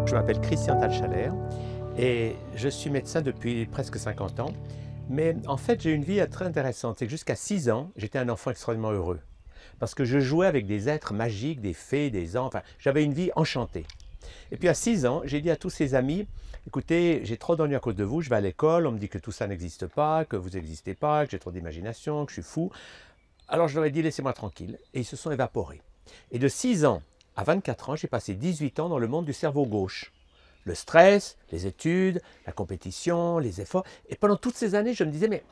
Je m'appelle Christian Talchaler et je suis médecin depuis presque 50 ans. Mais en fait, j'ai une vie très intéressante. C'est que jusqu'à 6 ans, j'étais un enfant extrêmement heureux. Parce que je jouais avec des êtres magiques, des fées, des anges. Enfin, j'avais une vie enchantée. Et puis à 6 ans, j'ai dit à tous ses amis, écoutez, j'ai trop d'ennuis à cause de vous, je vais à l'école, on me dit que tout ça n'existe pas, que vous n'existez pas, que j'ai trop d'imagination, que je suis fou. Alors je leur ai dit, laissez-moi tranquille. Et ils se sont évaporés. Et de 6 ans à 24 ans, j'ai passé 18 ans dans le monde du cerveau gauche. Le stress, les études, la compétition, les efforts. Et pendant toutes ces années, je me disais, mais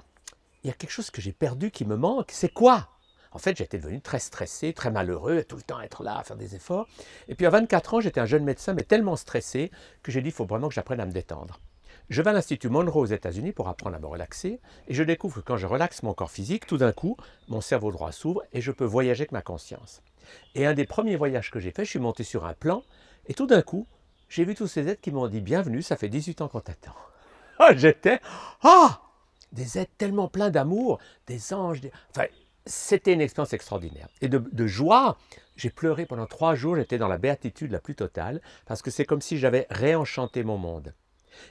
il y a quelque chose que j'ai perdu qui me manque. C'est quoi? En fait, j'étais devenu très stressé, très malheureux, tout le temps être là, à faire des efforts. Et puis à 24 ans, j'étais un jeune médecin, mais tellement stressé que j'ai dit, il faut vraiment que j'apprenne à me détendre. Je vais à l'Institut Monroe aux États-Unis pour apprendre à me relaxer. Et je découvre que quand je relaxe mon corps physique, tout d'un coup, mon cerveau droit s'ouvre et je peux voyager avec ma conscience. Et un des premiers voyages que j'ai fait, je suis monté sur un plan et tout d'un coup, j'ai vu tous ces êtres qui m'ont dit « Bienvenue, ça fait 18 ans qu'on t'attend. » J'étais des êtres tellement pleins d'amour, des anges. Enfin, c'était une expérience extraordinaire. Et de joie, j'ai pleuré pendant 3 jours, j'étais dans la béatitude la plus totale, parce que c'est comme si j'avais réenchanté mon monde.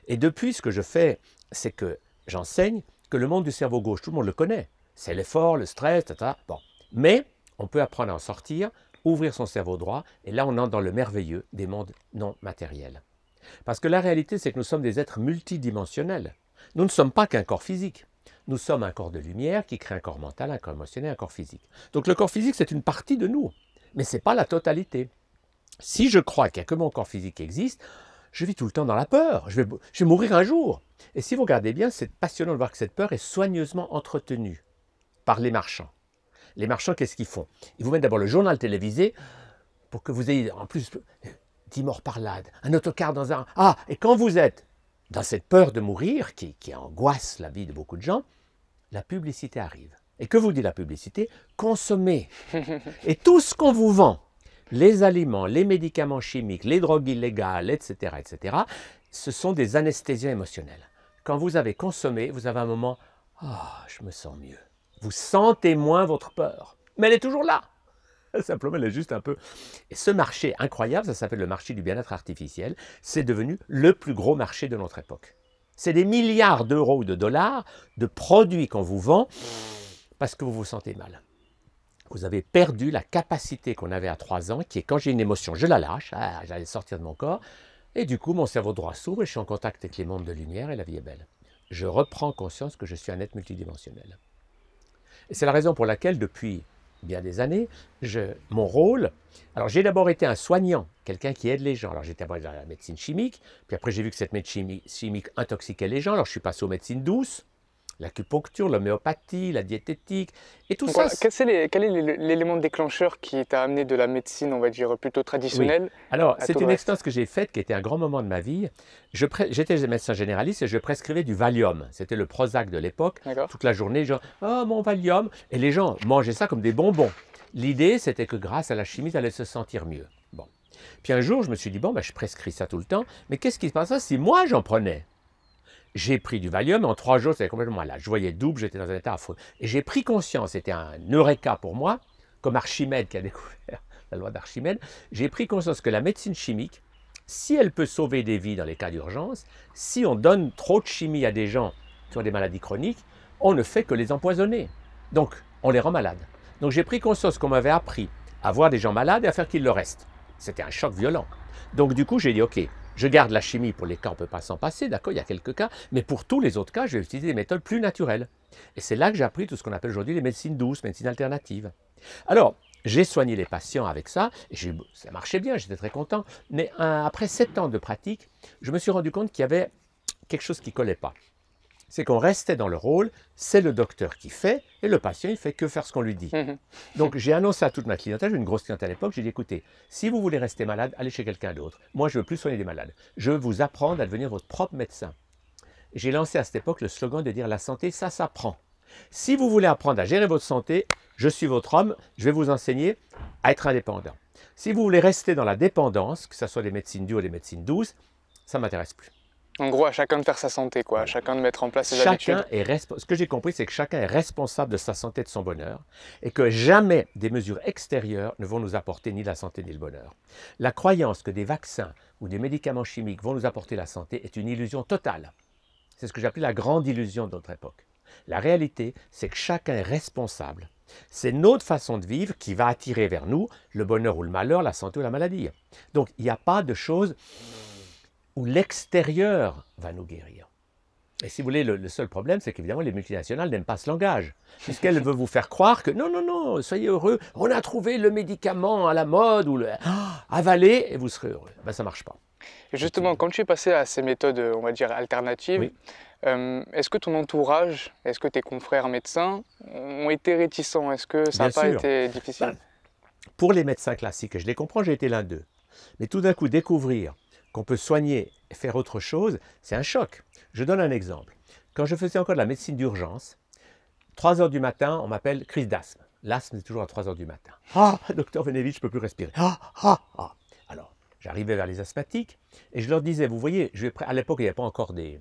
Et depuis, ce que je fais, c'est que j'enseigne que le monde du cerveau gauche, tout le monde le connaît. C'est l'effort, le stress, etc. Bon. Mais on peut apprendre à en sortir, ouvrir son cerveau droit, et là on entre dans le merveilleux des mondes non matériels. Parce que la réalité, c'est que nous sommes des êtres multidimensionnels. Nous ne sommes pas qu'un corps physique. Nous sommes un corps de lumière qui crée un corps mental, un corps émotionnel, un corps physique. Donc le corps physique, c'est une partie de nous, mais ce n'est pas la totalité. Si je crois qu'il n'y a que mon corps physique qui existe, je vis tout le temps dans la peur. Je vais mourir un jour. Et si vous regardez bien, c'est passionnant de voir que cette peur est soigneusement entretenue par les marchands. Les marchands, qu'est-ce qu'ils font? Ils vous mettent d'abord le journal télévisé pour que vous ayez en plus 10 morts par là, un autocar dans un... Ah, et quand vous êtes dans cette peur de mourir, qui angoisse la vie de beaucoup de gens, la publicité arrive. Et que vous dit la publicité? Consommez. Et tout ce qu'on vous vend, les aliments, les médicaments chimiques, les drogues illégales, etc., ce sont des anesthésiens émotionnels. Quand vous avez consommé, vous avez un moment « Ah, je me sens mieux ». Vous sentez moins votre peur, mais elle est toujours là. Simplement, elle est juste un peu... Et ce marché incroyable, ça s'appelle le marché du bien-être artificiel, c'est devenu le plus gros marché de notre époque. C'est des milliards d'euros ou de dollars de produits qu'on vous vend parce que vous vous sentez mal. Vous avez perdu la capacité qu'on avait à 3 ans, qui est quand j'ai une émotion, je la lâche, j'allais sortir de mon corps, et du coup, mon cerveau droit s'ouvre et je suis en contact avec les mondes de lumière et la vie est belle. Je reprends conscience que je suis un être multidimensionnel. Et c'est la raison pour laquelle, depuis bien des années, mon rôle... Alors, j'ai d'abord été un soignant, quelqu'un qui aide les gens. Alors, j'étais dans la médecine chimique, puis après, j'ai vu que cette médecine chimique intoxiquait les gens. Alors, je suis passé aux médecines douces, l'acupuncture, l'homéopathie, la diététique, et tout Donc ça... voilà, quel est l'élément déclencheur qui t'a amené de la médecine, on va dire, plutôt Oui. traditionnelle Alors, à tout c'est le une reste? expérience que j'ai faite qui était un grand moment de ma vie. J'étais médecin généraliste et je prescrivais du Valium. C'était le Prozac de l'époque. D'accord? Toute la journée, les gens « Oh, mon Valium !» Et les gens mangeaient ça comme des bonbons. L'idée, c'était que grâce à la chimie, ils allaient se sentir mieux. Bon. Puis un jour, je me suis dit « Bon, ben, je prescris ça tout le temps. Mais qu'est-ce qui se passait si moi, j'en prenais ?» J'ai pris du Valium et en 3 jours, c'était complètement malade. Je voyais double, j'étais dans un état affreux. Et j'ai pris conscience, c'était un eureka pour moi, comme Archimède qui a découvert la loi d'Archimède. J'ai pris conscience que la médecine chimique, si elle peut sauver des vies dans les cas d'urgence, si on donne trop de chimie à des gens qui ont des maladies chroniques, on ne fait que les empoisonner. Donc, on les rend malades. Donc, j'ai pris conscience qu'on m'avait appris à voir des gens malades et à faire qu'ils le restent. C'était un choc violent. Donc, du coup, j'ai dit, OK, je garde la chimie pour les cas, on ne peut pas s'en passer, d'accord, il y a quelques cas, mais pour tous les autres cas, je vais utiliser des méthodes plus naturelles. Et c'est là que j'ai appris tout ce qu'on appelle aujourd'hui les médecines douces, médecines alternatives. Alors, j'ai soigné les patients avec ça, et ça marchait bien, j'étais très content, mais après 7 ans de pratique, je me suis rendu compte qu'il y avait quelque chose qui ne collait pas. C'est qu'on restait dans le rôle, c'est le docteur qui fait, et le patient, il fait que faire ce qu'on lui dit. Donc, j'ai annoncé à toute ma clientèle, j'ai une grosse clientèle à l'époque, j'ai dit, écoutez, si vous voulez rester malade, allez chez quelqu'un d'autre. Moi, je ne veux plus soigner des malades. Je veux vous apprendre à devenir votre propre médecin. J'ai lancé à cette époque le slogan de dire, la santé, ça s'apprend. Si vous voulez apprendre à gérer votre santé, je suis votre homme, je vais vous enseigner à être indépendant. Si vous voulez rester dans la dépendance, que ce soit des médecines dures ou des médecines douces, ça ne m'intéresse plus. En gros, à chacun de faire sa santé, quoi. À Voilà. chacun de mettre en place ses habitudes. Ce que j'ai compris, c'est que chacun est responsable de sa santé et de son bonheur et que jamais des mesures extérieures ne vont nous apporter ni la santé ni le bonheur. La croyance que des vaccins ou des médicaments chimiques vont nous apporter la santé est une illusion totale. C'est ce que j'appelle la grande illusion de notre époque. La réalité, c'est que chacun est responsable. C'est notre façon de vivre qui va attirer vers nous le bonheur ou le malheur, la santé ou la maladie. Donc, il n'y a pas de chose où l'extérieur va nous guérir. Et si vous voulez, le seul problème, c'est qu'évidemment, les multinationales n'aiment pas ce langage, puisqu'elles veulent vous faire croire que non, non, non, soyez heureux, on a trouvé le médicament à la mode, ou le avalez et vous serez heureux. Ben, ça ne marche pas. Et justement, quand tu es passé à ces méthodes, on va dire, alternatives, Oui. Est-ce que ton entourage, est-ce que tes confrères médecins ont été réticents? Est-ce que ça n'a Bien pas sûr. été difficile? Ben, pour les médecins classiques, et je les comprends, j'ai été l'un d'eux, mais tout d'un coup, découvrir qu'on peut soigner et faire autre chose, c'est un choc. Je donne un exemple. Quand je faisais encore de la médecine d'urgence, 3 heures du matin, on m'appelle crise d'asthme. L'asthme, c'est toujours à 3 heures du matin. Ah, docteur, venez vite, je ne peux plus respirer. Ah, ah, ah. Alors, j'arrivais vers les asthmatiques et je leur disais, vous voyez, à l'époque, il n'y avait pas encore des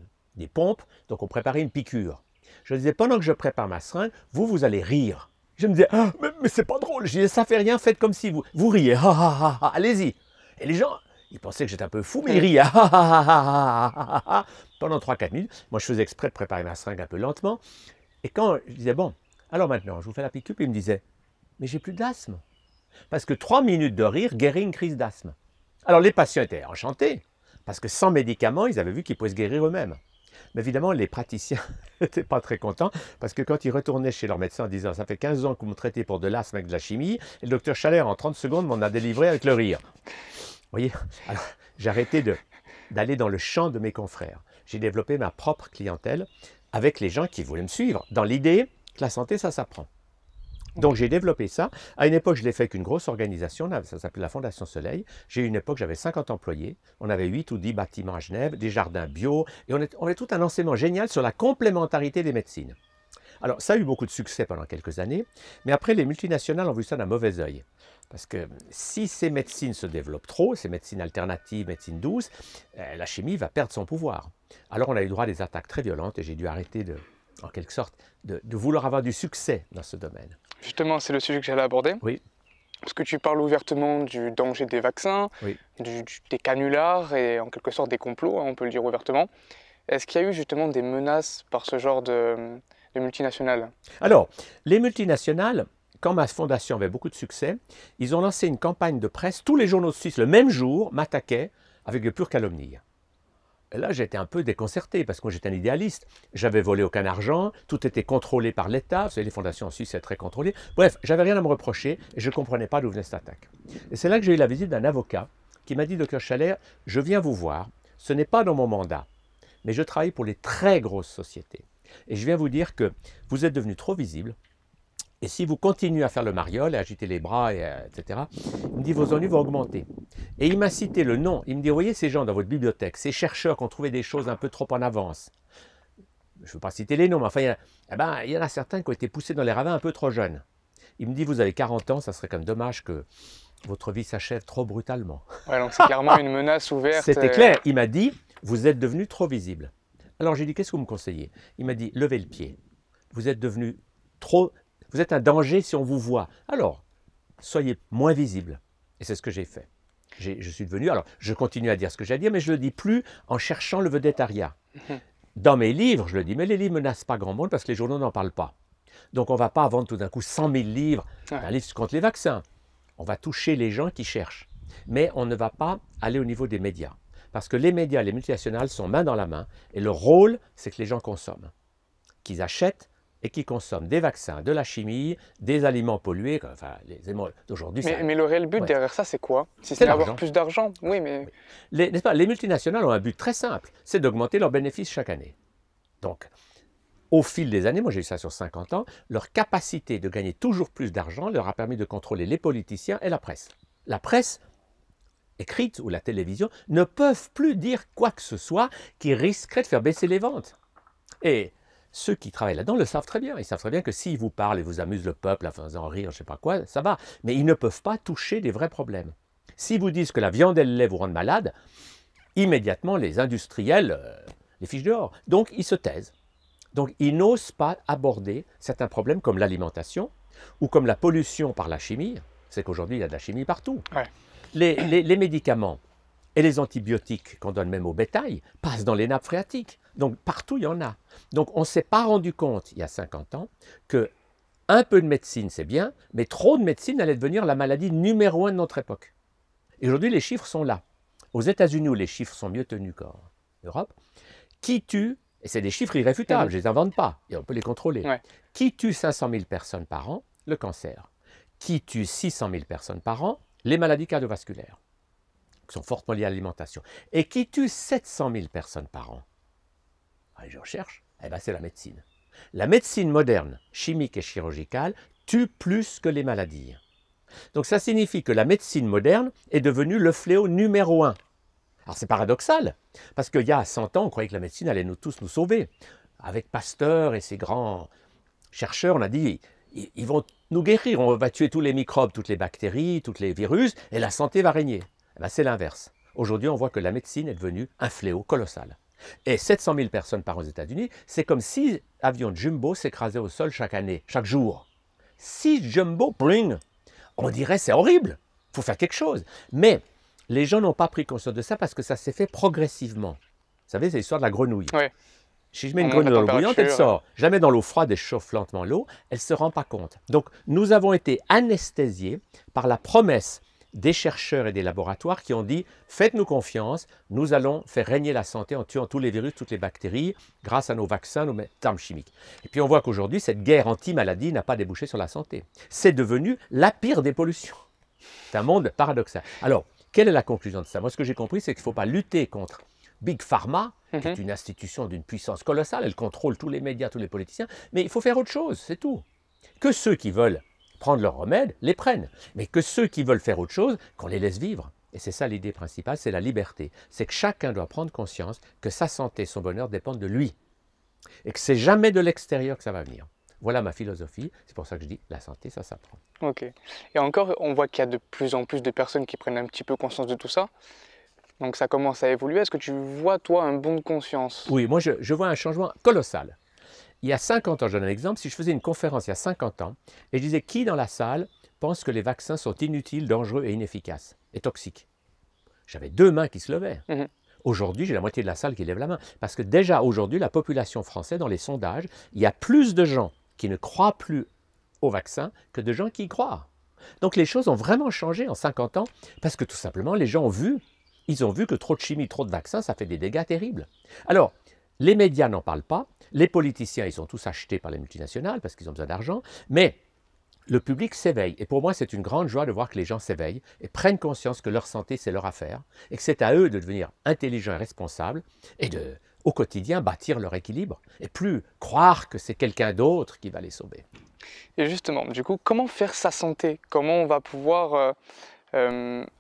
pompes, donc on préparait une piqûre. Je disais, pendant que je prépare ma seringue, vous allez rire. Je me disais, ah, mais c'est pas drôle. Je disais, ça fait rien, faites comme si vous riez. Ah, ah, ah, ah, allez-y. Et les gens, ils pensaient que j'étais un peu fou, mais ils riaient. Ah, ah, ah, ah, ah, ah, ah. Pendant 3-4 minutes, moi je faisais exprès de préparer ma seringue un peu lentement. Et quand je disais, bon, alors maintenant, je vous fais la piqûre, puis il me disait, mais j'ai plus d'asthme. Parce que 3 minutes de rire guérit une crise d'asthme. Alors les patients étaient enchantés, parce que sans médicaments, ils avaient vu qu'ils pouvaient se guérir eux-mêmes. Mais évidemment, les praticiens n'étaient pas très contents, parce que quand ils retournaient chez leur médecin en disant « ça fait 15 ans que vous me traitez pour de l'asthme avec de la chimie », et le docteur Chalère, en 30 secondes, m'en a délivré avec le rire. Vous voyez, alors j'ai arrêté d'aller dans le champ de mes confrères. J'ai développé ma propre clientèle avec les gens qui voulaient me suivre, dans l'idée que la santé, ça s'apprend. Donc j'ai développppé ça. À une époque, je l'ai fait avec une grosse organisation, ça s'appelait la Fondation Soleil. J'ai eu une époque, j'avais 50 employés. On avait 8 ou 10 bâtiments à Genève, des jardins bio. Et on avait tout un enseignement génial sur la complémentarité des médecines. Alors ça a eu beaucoup de succès pendant quelques années. Mais après, les multinationales ont vu ça d'un mauvais œil. Parce que si ces médecines se développent trop, ces médecines alternatives, médecines douces, la chimie va perdre son pouvoir. Alors on a eu droit à des attaques très violentes et j'ai dû arrêter en quelque sorte, de vouloir avoir du succès dans ce domaine. Justement, c'est le sujet que j'allais aborder. Oui. Parce que tu parles ouvertement du danger des vaccins, Oui. des canulars et en quelque sorte des complots, hein, on peut le dire ouvertement. Est-ce qu'il y a eu justement des menaces par ce genre de multinationales? Alors, les multinationales, quand ma fondation avait beaucoup de succès, ils ont lancé une campagne de presse. Tous les journaux suisses, le même jour, m'attaquaient avec de pures calomnies. Et là, j'étais un peu déconcerté parce que moi, j'étais un idéaliste. J'avais volé aucun argent, tout était contrôlé par l'État. Vous savez, les fondations en Suisse, c'est très contrôlé. Bref, j'avais rien à me reprocher et je ne comprenais pas d'où venait cette attaque. Et c'est là que j'ai eu la visite d'un avocat qui m'a dit, docteur Chalère, je viens vous voir, ce n'est pas dans mon mandat, mais je travaille pour les très grosses sociétés. Et je viens vous dire que vous êtes devenu trop visible. Et si vous continuez à faire le mariole et à agiter les bras, etc., il me dit vos ennuis vont augmenter. Et il m'a cité le nom. Il me dit, vous voyez ces gens dans votre bibliothèque, ces chercheurs qui ont trouvé des choses un peu trop en avance. Je ne veux pas citer les noms, mais enfin, il y en a certains qui ont été poussés dans les ravins un peu trop jeunes. Il me dit, vous avez 40 ans, ça serait quand même dommage que votre vie s'achève trop brutalement. Ouais, donc c'est clairement une menace ouverte. C'était clair. Il m'a dit, vous êtes devenu trop visible. Alors j'ai dit, qu'est-ce que vous me conseillez? Il m'a dit, levez le pied. Vous êtes devenu trop... Vous êtes un danger si on vous voit. Alors, soyez moins visible. Et c'est ce que j'ai fait. Je suis devenu... Alors, je continue à dire ce que j'ai à dire, mais je ne le dis plus en cherchant le vedettariat. Dans mes livres, je le dis, mais les livres ne menacent pas grand monde parce que les journaux n'en parlent pas. Donc, on ne va pas vendre tout d'un coup 100 000 livres, un livre contre les vaccins. On va toucher les gens qui cherchent. Mais on ne va pas aller au niveau des médias. Parce que les médias, les multinationales sont main dans la main. Et leur rôle, c'est que les gens consomment. Qu'ils achètent et qui consomment des vaccins, de la chimie, des aliments pollués, enfin, les aliments d'aujourd'hui. Mais le réel but derrière ça, c'est quoi? Si c'est d'avoir plus d'argent, oui, mais... N'est-ce pas, les multinationales ont un but très simple, c'est d'augmenter leurs bénéfices chaque année. Donc, au fil des années, moi j'ai eu ça sur 50 ans, leur capacité de gagner toujours plus d'argent leur a permis de contrôler les politiciens et la presse. La presse écrite ou la télévision ne peuvent plus dire quoi que ce soit qui risquerait de faire baisser les ventes. Et ceux qui travaillent là-dedans le savent très bien. Ils savent très bien que s'ils vous parlent et vous amusent le peuple en faisant rire, je ne sais pas quoi, ça va. Mais ils ne peuvent pas toucher des vrais problèmes. S'ils vous disent que la viande et le lait vous rendent malade, immédiatement les industriels les fichent dehors. Donc ils se taisent. Donc ils n'osent pas aborder certains problèmes comme l'alimentation ou comme la pollution par la chimie. C'est qu'aujourd'hui il y a de la chimie partout. Ouais. Les médicaments et les antibiotiques qu'on donne même au bétail passent dans les nappes phréatiques. Donc partout il y en a. Donc on ne s'est pas rendu compte il y a 50 ans que un peu de médecine c'est bien, mais trop de médecine allait devenir la maladie numéro 1 de notre époque. Et aujourd'hui les chiffres sont là. Aux États-Unis où les chiffres sont mieux tenus qu'en Europe, qui tue, et c'est des chiffres irréfutables, je ne les invente pas, et on peut les contrôler, Ouais. qui tue 500 000 personnes par an? Le cancer. Qui tue 600 000 personnes par an? Les maladies cardiovasculaires, qui sont fortement liées à l'alimentation. Et qui tue 700 000 personnes par an? Ah, je recherche, eh ben, c'est la médecine. La médecine moderne, chimique et chirurgicale, tue plus que les maladies. Donc ça signifie que la médecine moderne est devenue le fléau numéro 1. Alors c'est paradoxal, parce qu'il y a 100 ans, on croyait que la médecine allait tous nous sauver. Avec Pasteur et ses grands chercheurs, on a dit, ils vont nous guérir, on va tuer tous les microbes, toutes les bactéries, tous les virus, et la santé va régner. Eh bien, c'est l'inverse. Aujourd'hui, on voit que la médecine est devenue un fléau colossal. Et 700 000 personnes par an aux États-Unis, c'est comme 6 avions de jumbo s'écrasaient au sol chaque année, chaque jour. 6 jumbo, bling. On dirait c'est horrible, il faut faire quelque chose. Mais les gens n'ont pas pris conscience de ça parce que ça s'est fait progressivement. Vous savez, c'est l'histoire de la grenouille. Ouais. Si je mets une On monte la grenouille dans l'eau bouillante, elle température. sort. Jamais dans l'eau froide, elle chauffe lentement l'eau, elle ne se rend pas compte. Donc, nous avons été anesthésiés par la promesse des chercheurs et des laboratoires qui ont dit « Faites-nous confiance, nous allons faire régner la santé en tuant tous les virus, toutes les bactéries, grâce à nos vaccins, nos armes chimiques. » Et puis on voit qu'aujourd'hui, cette guerre anti-maladie n'a pas débouché sur la santé. C'est devenu la pire des pollutions. C'est un monde paradoxal. Alors, quelle est la conclusion de ça? Moi, ce que j'ai compris, c'est qu'il ne faut pas lutter contre Big Pharma, qui est une institution d'une puissance colossale, elle contrôle tous les médias, tous les politiciens, mais il faut faire autre chose, c'est tout. Que ceux qui veulent prendre leurs remèdes, les prennent, mais que ceux qui veulent faire autre chose, qu'on les laisse vivre. Et c'est ça l'idée principale, c'est la liberté. C'est que chacun doit prendre conscience que sa santé, son bonheur dépendent de lui. Et que c'est jamais de l'extérieur que ça va venir. Voilà ma philosophie, c'est pour ça que je dis, la santé, ça s'apprend. Ok. Et encore, on voit qu'il y a de plus en plus de personnes qui prennent un petit peu conscience de tout ça. Donc ça commence à évoluer. Est-ce que tu vois, toi, un bond de conscience? Oui, moi je vois un changement colossal. Il y a 50 ans, je donne un exemple, si je faisais une conférence il y a 50 ans, et je disais qui dans la salle pense que les vaccins sont inutiles, dangereux et inefficaces et toxiques? J'avais 2 mains qui se levaient. Aujourd'hui, j'ai la moitié de la salle qui lève la main. Parce que déjà aujourd'hui, la population française, dans les sondages, il y a plus de gens qui ne croient plus au vaccin que de gens qui y croient. Donc les choses ont vraiment changé en 50 ans parce que tout simplement, les gens ont vu, ils ont vu que trop de chimie, trop de vaccins, ça fait des dégâts terribles. Alors, les médias n'en parlent pas, les politiciens, ils sont tous achetés par les multinationales parce qu'ils ont besoin d'argent, mais le public s'éveille. Et pour moi, c'est une grande joie de voir que les gens s'éveillent et prennent conscience que leur santé, c'est leur affaire et que c'est à eux de devenir intelligents et responsables et de, au quotidien, bâtir leur équilibre et plus croire que c'est quelqu'un d'autre qui va les sauver. Et justement, du coup, comment faire sa santé? Comment on va pouvoir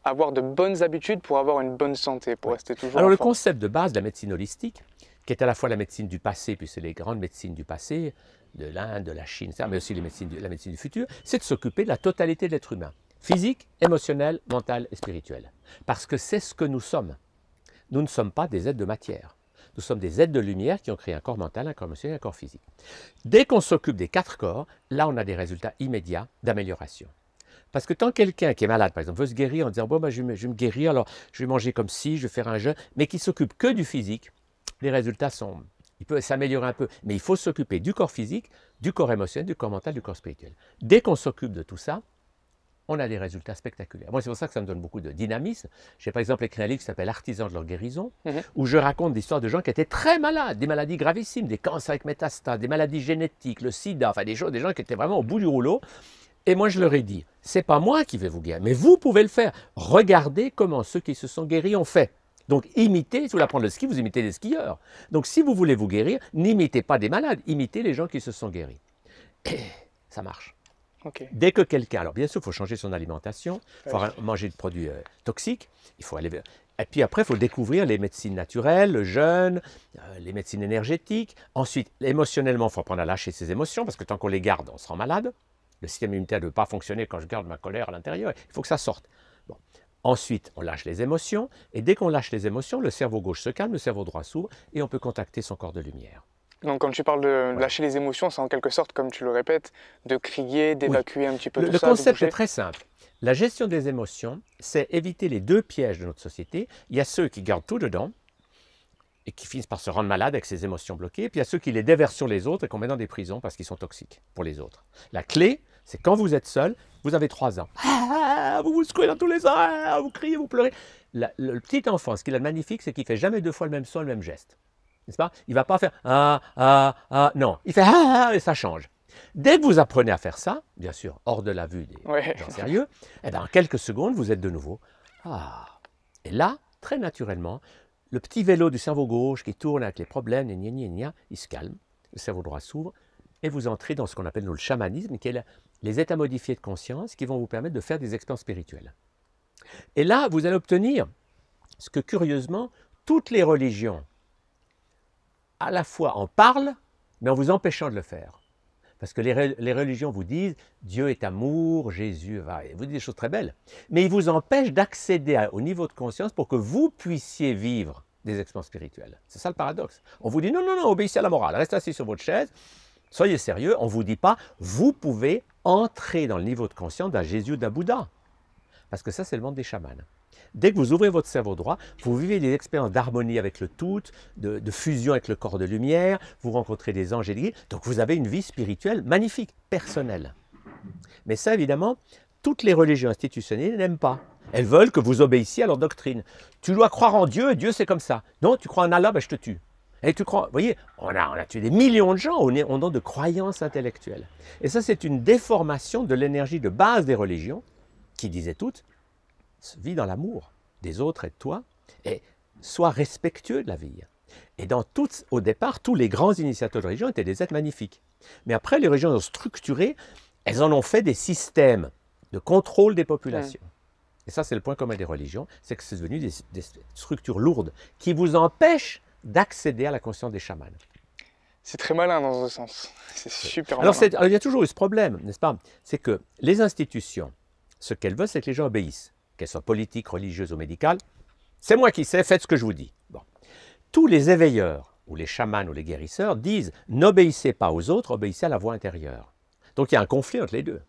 avoir de bonnes habitudes pour avoir une bonne santé, pour rester toujours Alors en le forme? concept de base de la médecine holistique, qui est à la fois la médecine du passé, puis c'est les grandes médecines du passé, de l'Inde, de la Chine, mais aussi la médecine du futur, c'est de s'occuper de la totalité de l'être humain, physique, émotionnel, mental et spirituel. Parce que c'est ce que nous sommes. Nous ne sommes pas des êtres de matière. Nous sommes des êtres de lumière qui ont créé un corps mental, un corps émotionnel, un corps physique. Dès qu'on s'occupe des 4 corps, là on a des résultats immédiats d'amélioration. Parce que tant quelqu'un qui est malade, par exemple, veut se guérir en disant « bon, ben, je vais me guérir, alors je vais manger comme ci, je vais faire un jeûne », mais qui s'occupe que du physique, les résultats sont... Il peut s'améliorer un peu, mais il faut s'occuper du corps physique, du corps émotionnel, du corps mental, du corps spirituel. Dès qu'on s'occupe de tout ça, on a des résultats spectaculaires. Moi, c'est pour ça que ça me donne beaucoup de dynamisme. J'ai par exemple écrit un livre qui s'appelle « Artisans de leur guérison », où je raconte des histoires de gens qui étaient très malades, des maladies gravissimes, des cancers avec métastases, des maladies génétiques, le sida, enfin des gens qui étaient vraiment au bout du rouleau. Et moi, je leur ai dit, c'est pas moi qui vais vous guérir, mais vous pouvez le faire. Regardez comment ceux qui se sont guéris ont fait. Donc, imitez, si vous voulez apprendre le ski, vous imitez des skieurs. Donc, si vous voulez vous guérir, n'imitez pas des malades, imitez les gens qui se sont guéris. Et ça marche. Ok. Dès que quelqu'un, alors bien sûr, il faut changer son alimentation, il faut manger de produits toxiques, il faut aller vers... Et puis après, il faut découvrir les médecines naturelles, le jeûne, les médecines énergétiques. Ensuite, émotionnellement, il faut apprendre à lâcher ses émotions, parce que tant qu'on les garde, on se rend malade. Le système immunitaire ne veut pas fonctionner quand je garde ma colère à l'intérieur. Il faut que ça sorte. Bon. Ensuite, on lâche les émotions, et dès qu'on lâche les émotions, le cerveau gauche se calme, le cerveau droit s'ouvre, et on peut contacter son corps de lumière. Donc quand tu parles de Voilà. lâcher les émotions, c'est en quelque sorte, comme tu le répètes, de crier, d'évacuer un petit peu tout Le ça, de concept est bouger. très simple. La gestion des émotions, c'est éviter les deux pièges de notre société. Il y a ceux qui gardent tout dedans et qui finissent par se rendre malades avec ces émotions bloquées, puis il y a ceux qui les déversent sur les autres et qu'on met dans des prisons parce qu'ils sont toxiques pour les autres. La clé, c'est quand vous êtes seul, vous avez 3 ans. Ah, vous vous secouez dans tous les sens, ah, vous criez, vous pleurez. Le petit enfant, ce qu'il a de magnifique, c'est qu'il ne fait jamais 2 fois le même son, le même geste. N'est-ce pas? Il ne va pas faire ah, ah, ah, non. Il fait ah, ah, et ça change. Dès que vous apprenez à faire ça, bien sûr, hors de la vue des Ouais. gens sérieux, eh bien, en quelques secondes, vous êtes de nouveau ah. Et là, très naturellement, le petit vélo du cerveau gauche qui tourne avec les problèmes, gna, gna, gna, il se calme, le cerveau droit s'ouvre, et vous entrez dans ce qu'on appelle nous, le chamanisme, qui est les états modifiés de conscience qui vont vous permettre de faire des expériences spirituelles. Et là, vous allez obtenir ce que, curieusement, toutes les religions, à la fois en parlent, mais en vous empêchant de le faire. Parce que les religions vous disent Dieu est amour, Jésus va. Ils vous disent des choses très belles. Mais ils vous empêchent d'accéder au niveau de conscience pour que vous puissiez vivre des expériences spirituelles. C'est ça le paradoxe. On vous dit non, non, non, obéissez à la morale, restez assis sur votre chaise, soyez sérieux. On ne vous dit pas vous pouvez entrer dans le niveau de conscience d'un Jésus, d'un Bouddha. Parce que ça, c'est le monde des chamans. Dès que vous ouvrez votre cerveau droit, vous vivez des expériences d'harmonie avec le tout, de fusion avec le corps de lumière, vous rencontrez des anges et des guides, donc vous avez une vie spirituelle magnifique, personnelle. Mais ça, évidemment, toutes les religions institutionnelles n'aiment pas. Elles veulent que vous obéissiez à leur doctrine. Tu dois croire en Dieu, et Dieu c'est comme ça. Non, tu crois en Allah, ben je te tue. Et tu crois, vous voyez, on a tué des millions de gens au nom de croyances intellectuelles. Et ça, c'est une déformation de l'énergie de base des religions, qui disaient toutes, vis dans l'amour des autres et de toi, et sois respectueux de la vie. Et au départ, tous les grands initiateurs de religion étaient des êtres magnifiques. Mais après, les religions ont structuré, elles en ont fait des systèmes de contrôle des populations. Et ça, c'est le point commun des religions, c'est que c'est devenu des structures lourdes qui vous empêchent d'accéder à la conscience des chamans. C'est très malin dans un sens. C'est super Alors, malin. il y a toujours eu ce problème, n'est-ce pas? C'est que les institutions, ce qu'elles veulent, c'est que les gens obéissent, qu'elles soient politiques, religieuses ou médicales. C'est moi qui sais, faites ce que je vous dis. Bon. Tous les éveilleurs, ou les chamans, ou les guérisseurs, disent n'obéissez pas aux autres, obéissez à la voix intérieure. Donc il y a un conflit entre les deux.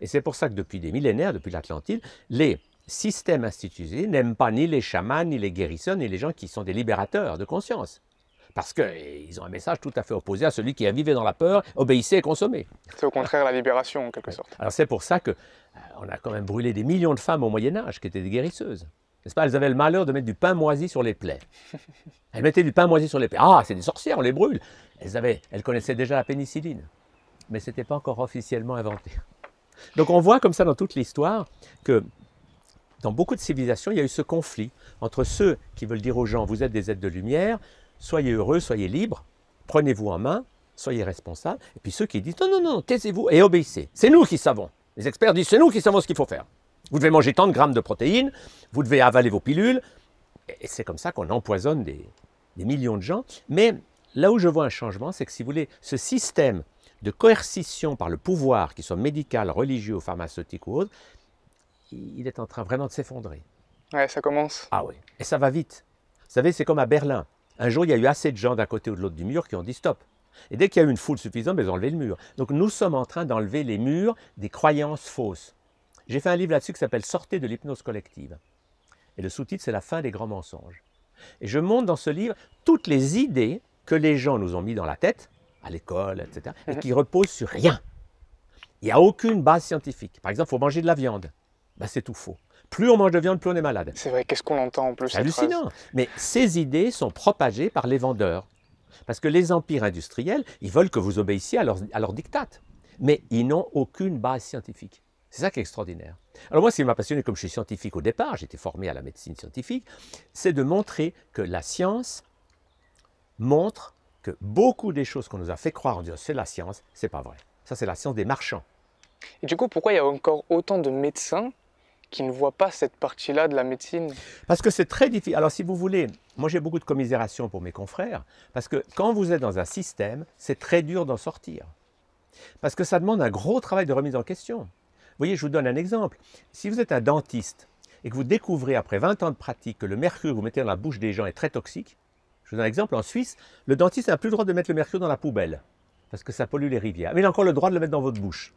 Et c'est pour ça que depuis des millénaires, depuis l'Atlantide, les systèmes institutionnels n'aiment pas ni les chamans, ni les guérisseurs, ni les gens qui sont des libérateurs de conscience. Parce qu'ils ont un message tout à fait opposé à celui qui a vécu dans la peur, obéissez et consommez. C'est au contraire la libération, en quelque sorte. Alors c'est pour ça qu'on a quand même brûlé des millions de femmes au Moyen-Âge qui étaient des guérisseuses. N'est-ce pas? Elles avaient le malheur de mettre du pain moisi sur les plaies. Elles mettaient du pain moisi sur les plaies. Ah, c'est des sorcières, on les brûle. Elles connaissaient déjà la pénicilline. Mais ce n'était pas encore officiellement inventé. Donc on voit comme ça dans toute l'histoire que dans beaucoup de civilisations, il y a eu ce conflit entre ceux qui veulent dire aux gens, vous êtes des êtres de lumière, soyez heureux, soyez libres, prenez-vous en main, soyez responsables, et puis ceux qui disent, non, non, non, taisez-vous et obéissez. C'est nous qui savons. Les experts disent, c'est nous qui savons ce qu'il faut faire. Vous devez manger tant de grammes de protéines, vous devez avaler vos pilules, et c'est comme ça qu'on empoisonne des millions de gens. Mais là où je vois un changement, c'est que si vous voulez, ce système de coercition par le pouvoir, qu'il soit médical, religieux ou pharmaceutique ou autre, il est en train vraiment de s'effondrer. Ouais, ça commence. Ah oui, et ça va vite. Vous savez, c'est comme à Berlin. Un jour, il y a eu assez de gens d'un côté ou de l'autre du mur qui ont dit stop. Et dès qu'il y a eu une foule suffisante, ils ont enlevé le mur. Donc nous sommes en train d'enlever les murs des croyances fausses. J'ai fait un livre là-dessus qui s'appelle « Sortez de l'hypnose collective ». Et le sous-titre, c'est « La fin des grands mensonges ». Et je montre dans ce livre toutes les idées que les gens nous ont mis dans la tête, à l'école, etc., et qui reposent sur rien. Il n'y a aucune base scientifique. Par exemple, il faut manger de la viande. Ben, c'est tout faux. Plus on mange de viande, plus on est malade. C'est vrai, qu'est-ce qu'on entend en plus? C'est hallucinant. Mais ces idées sont propagées par les vendeurs. Parce que les empires industriels, ils veulent que vous obéissiez à leur diktat. Mais ils n'ont aucune base scientifique. C'est ça qui est extraordinaire. Alors moi, ce qui m'a passionné, comme je suis scientifique au départ, j'étais formé à la médecine scientifique, c'est de montrer que la science montre que beaucoup des choses qu'on nous a fait croire en disant c'est la science, c'est pas vrai. Ça, c'est la science des marchands. Et du coup, pourquoi il y a encore autant de médecins qui ne voient pas cette partie-là de la médecine? Parce que c'est très difficile. Alors si vous voulez, moi j'ai beaucoup de commisération pour mes confrères, parce que quand vous êtes dans un système, c'est très dur d'en sortir. Parce que ça demande un gros travail de remise en question. Vous voyez, je vous donne un exemple. Si vous êtes un dentiste et que vous découvrez après 20 ans de pratique que le mercure que vous mettez dans la bouche des gens est très toxique, je vous donne un exemple, en Suisse, le dentiste n'a plus le droit de mettre le mercure dans la poubelle, parce que ça pollue les rivières. Mais il a encore le droit de le mettre dans votre bouche.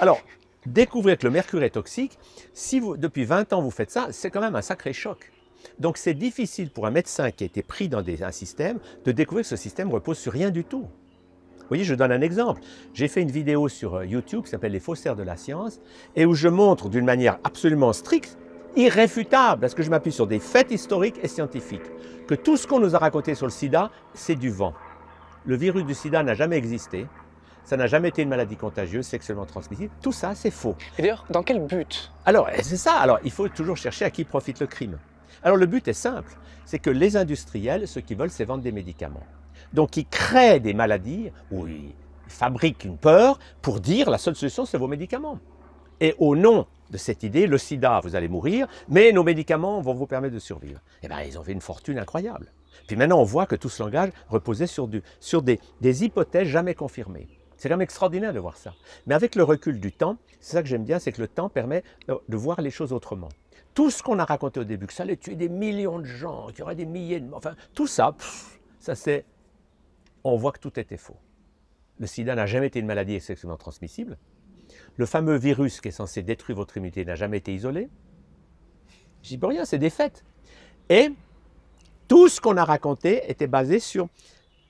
Alors, découvrir que le mercure est toxique, si vous, depuis 20 ans vous faites ça, c'est quand même un sacré choc. Donc c'est difficile pour un médecin qui a été pris dans un système de découvrir que ce système repose sur rien du tout. Vous voyez, je donne un exemple. J'ai fait une vidéo sur YouTube qui s'appelle « Les faussaires de la science » et où je montre d'une manière absolument stricte, irréfutable, parce que je m'appuie sur des faits historiques et scientifiques, que tout ce qu'on nous a raconté sur le sida, c'est du vent. Le virus du sida n'a jamais existé, ça n'a jamais été une maladie contagieuse, sexuellement transmissible, tout ça c'est faux. Et d'ailleurs, dans quel but? Alors, c'est ça, alors il faut toujours chercher à qui profite le crime. Alors le but est simple, c'est que les industriels, ce qu'ils veulent, c'est vendre des médicaments. Donc ils créent des maladies où ils fabriquent une peur pour dire la seule solution c'est vos médicaments. Et au nom de cette idée, le sida, vous allez mourir, mais nos médicaments vont vous permettre de survivre. Eh bien, ils ont fait une fortune incroyable. Puis maintenant, on voit que tout ce langage reposait sur des hypothèses jamais confirmées. C'est quand même extraordinaire de voir ça. Mais avec le recul du temps, c'est ça que j'aime bien, c'est que le temps permet de voir les choses autrement. Tout ce qu'on a raconté au début, que ça allait tuer des millions de gens, qu'il y aurait des milliers de... Enfin, tout ça, ça c'est... On voit que tout était faux. Le sida n'a jamais été une maladie sexuellement transmissible. Le fameux virus qui est censé détruire votre immunité n'a jamais été isolé. Je dis pas rien, c'est des faits. Et tout ce qu'on a raconté était basé sur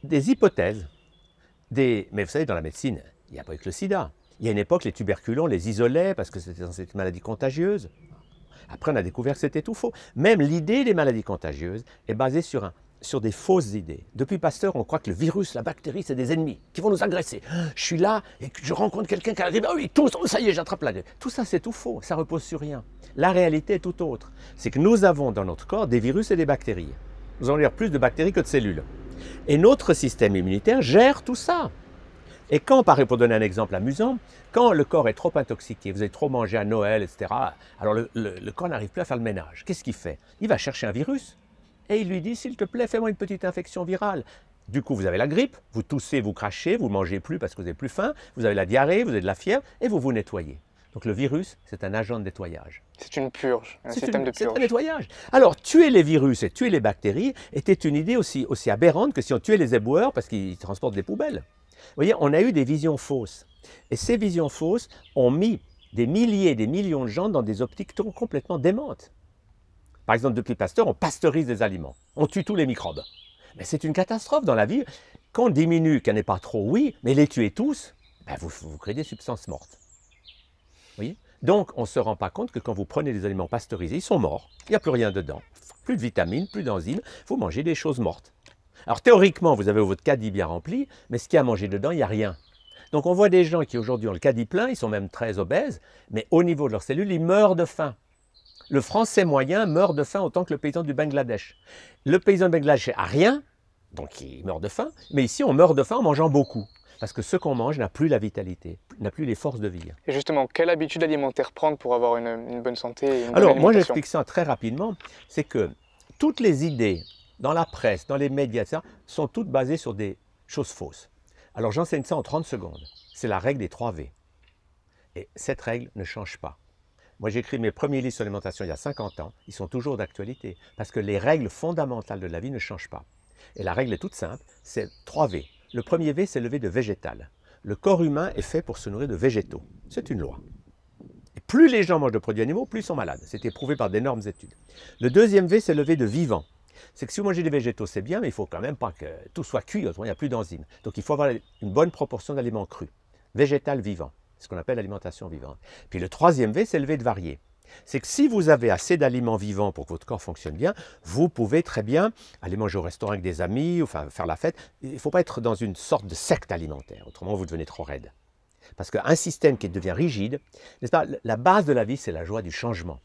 des hypothèses. Mais vous savez, dans la médecine, il n'y a pas eu que le sida. Il y a une époque, les tuberculons les isolaient parce que c'était censé être une maladie contagieuse. Après, on a découvert que c'était tout faux. Même l'idée des maladies contagieuses est basée sur des fausses idées. Depuis Pasteur, on croit que le virus, la bactérie, c'est des ennemis qui vont nous agresser. Je suis là et je rencontre quelqu'un qui a dit « Ah oui, tous, ça y est, j'attrape la... » Tout ça, c'est tout faux. Ça repose sur rien. La réalité est tout autre. C'est que nous avons dans notre corps des virus et des bactéries. Nous avons plus de bactéries que de cellules. Et notre système immunitaire gère tout ça. Et quand, pour donner un exemple amusant, quand le corps est trop intoxiqué, vous avez trop mangé à Noël, etc., alors le corps n'arrive plus à faire le ménage. Qu'est-ce qu'il fait? Il va chercher un virus et il lui dit, s'il te plaît, fais-moi une petite infection virale. Du coup, vous avez la grippe, vous toussez, vous crachez, vous ne mangez plus parce que vous n'avez plus faim, vous avez la diarrhée, vous avez de la fièvre et vous vous nettoyez. Donc le virus, c'est un agent de nettoyage. C'est une purge, un système de purge. C'est un nettoyage. Alors, tuer les virus et tuer les bactéries était une idée aussi aberrante que si on tuait les éboueurs parce qu'ils transportent des poubelles. Vous voyez, on a eu des visions fausses. Et ces visions fausses ont mis des milliers et des millions de gens dans des optiques complètement démentes. Par exemple, depuis Pasteur, on pasteurise des aliments. On tue tous les microbes. Mais c'est une catastrophe dans la vie. Quand on diminue, qu'il n'y en ait pas trop, oui, mais les tuer tous, ben vous créez des substances mortes. Vous voyez? Donc, on ne se rend pas compte que quand vous prenez des aliments pasteurisés, ils sont morts. Il n'y a plus rien dedans. Plus de vitamines, plus d'enzymes. Vous mangez des choses mortes. Alors théoriquement, vous avez votre caddie bien rempli, mais ce qu'il y a à manger dedans, il n'y a rien. Donc on voit des gens qui aujourd'hui ont le caddie plein, ils sont même très obèses, mais au niveau de leurs cellules, ils meurent de faim. Le Français moyen meurt de faim autant que le paysan du Bangladesh. Le paysan du Bangladesh n'a rien, donc il meurt de faim, mais ici on meurt de faim en mangeant beaucoup. Parce que ce qu'on mange n'a plus la vitalité, n'a plus les forces de vivre. Et justement, quelle habitude alimentaire prendre pour avoir une bonne santé et une bonne Alors, alimentation? moi j'explique ça très rapidement, c'est que toutes les idées dans la presse, dans les médias, etc., sont toutes basées sur des choses fausses. Alors j'enseigne ça en 30 secondes. C'est la règle des 3 V. Et cette règle ne change pas. Moi j'ai écrit mes premiers livres sur l'alimentation il y a 50 ans, ils sont toujours d'actualité, parce que les règles fondamentales de la vie ne changent pas. Et la règle est toute simple, c'est 3 V. Le premier V, c'est le V de végétal. Le corps humain est fait pour se nourrir de végétaux. C'est une loi. Et plus les gens mangent de produits animaux, plus ils sont malades. C'est éprouvé par d'énormes études. Le deuxième V, c'est le V de vivant. C'est que si vous mangez des végétaux, c'est bien, mais il ne faut quand même pas que tout soit cuit, autrement il n'y a plus d'enzymes. Donc il faut avoir une bonne proportion d'aliments crus. Végétal vivant, c'est ce qu'on appelle l'alimentation vivante. Puis le troisième V, c'est le V de varié. C'est que si vous avez assez d'aliments vivants pour que votre corps fonctionne bien, vous pouvez très bien aller manger au restaurant avec des amis, ou enfin faire la fête. Il ne faut pas être dans une sorte de secte alimentaire, autrement vous devenez trop raide. Parce qu'un système qui devient rigide, n'est-ce pas, la base de la vie, c'est la joie du changement.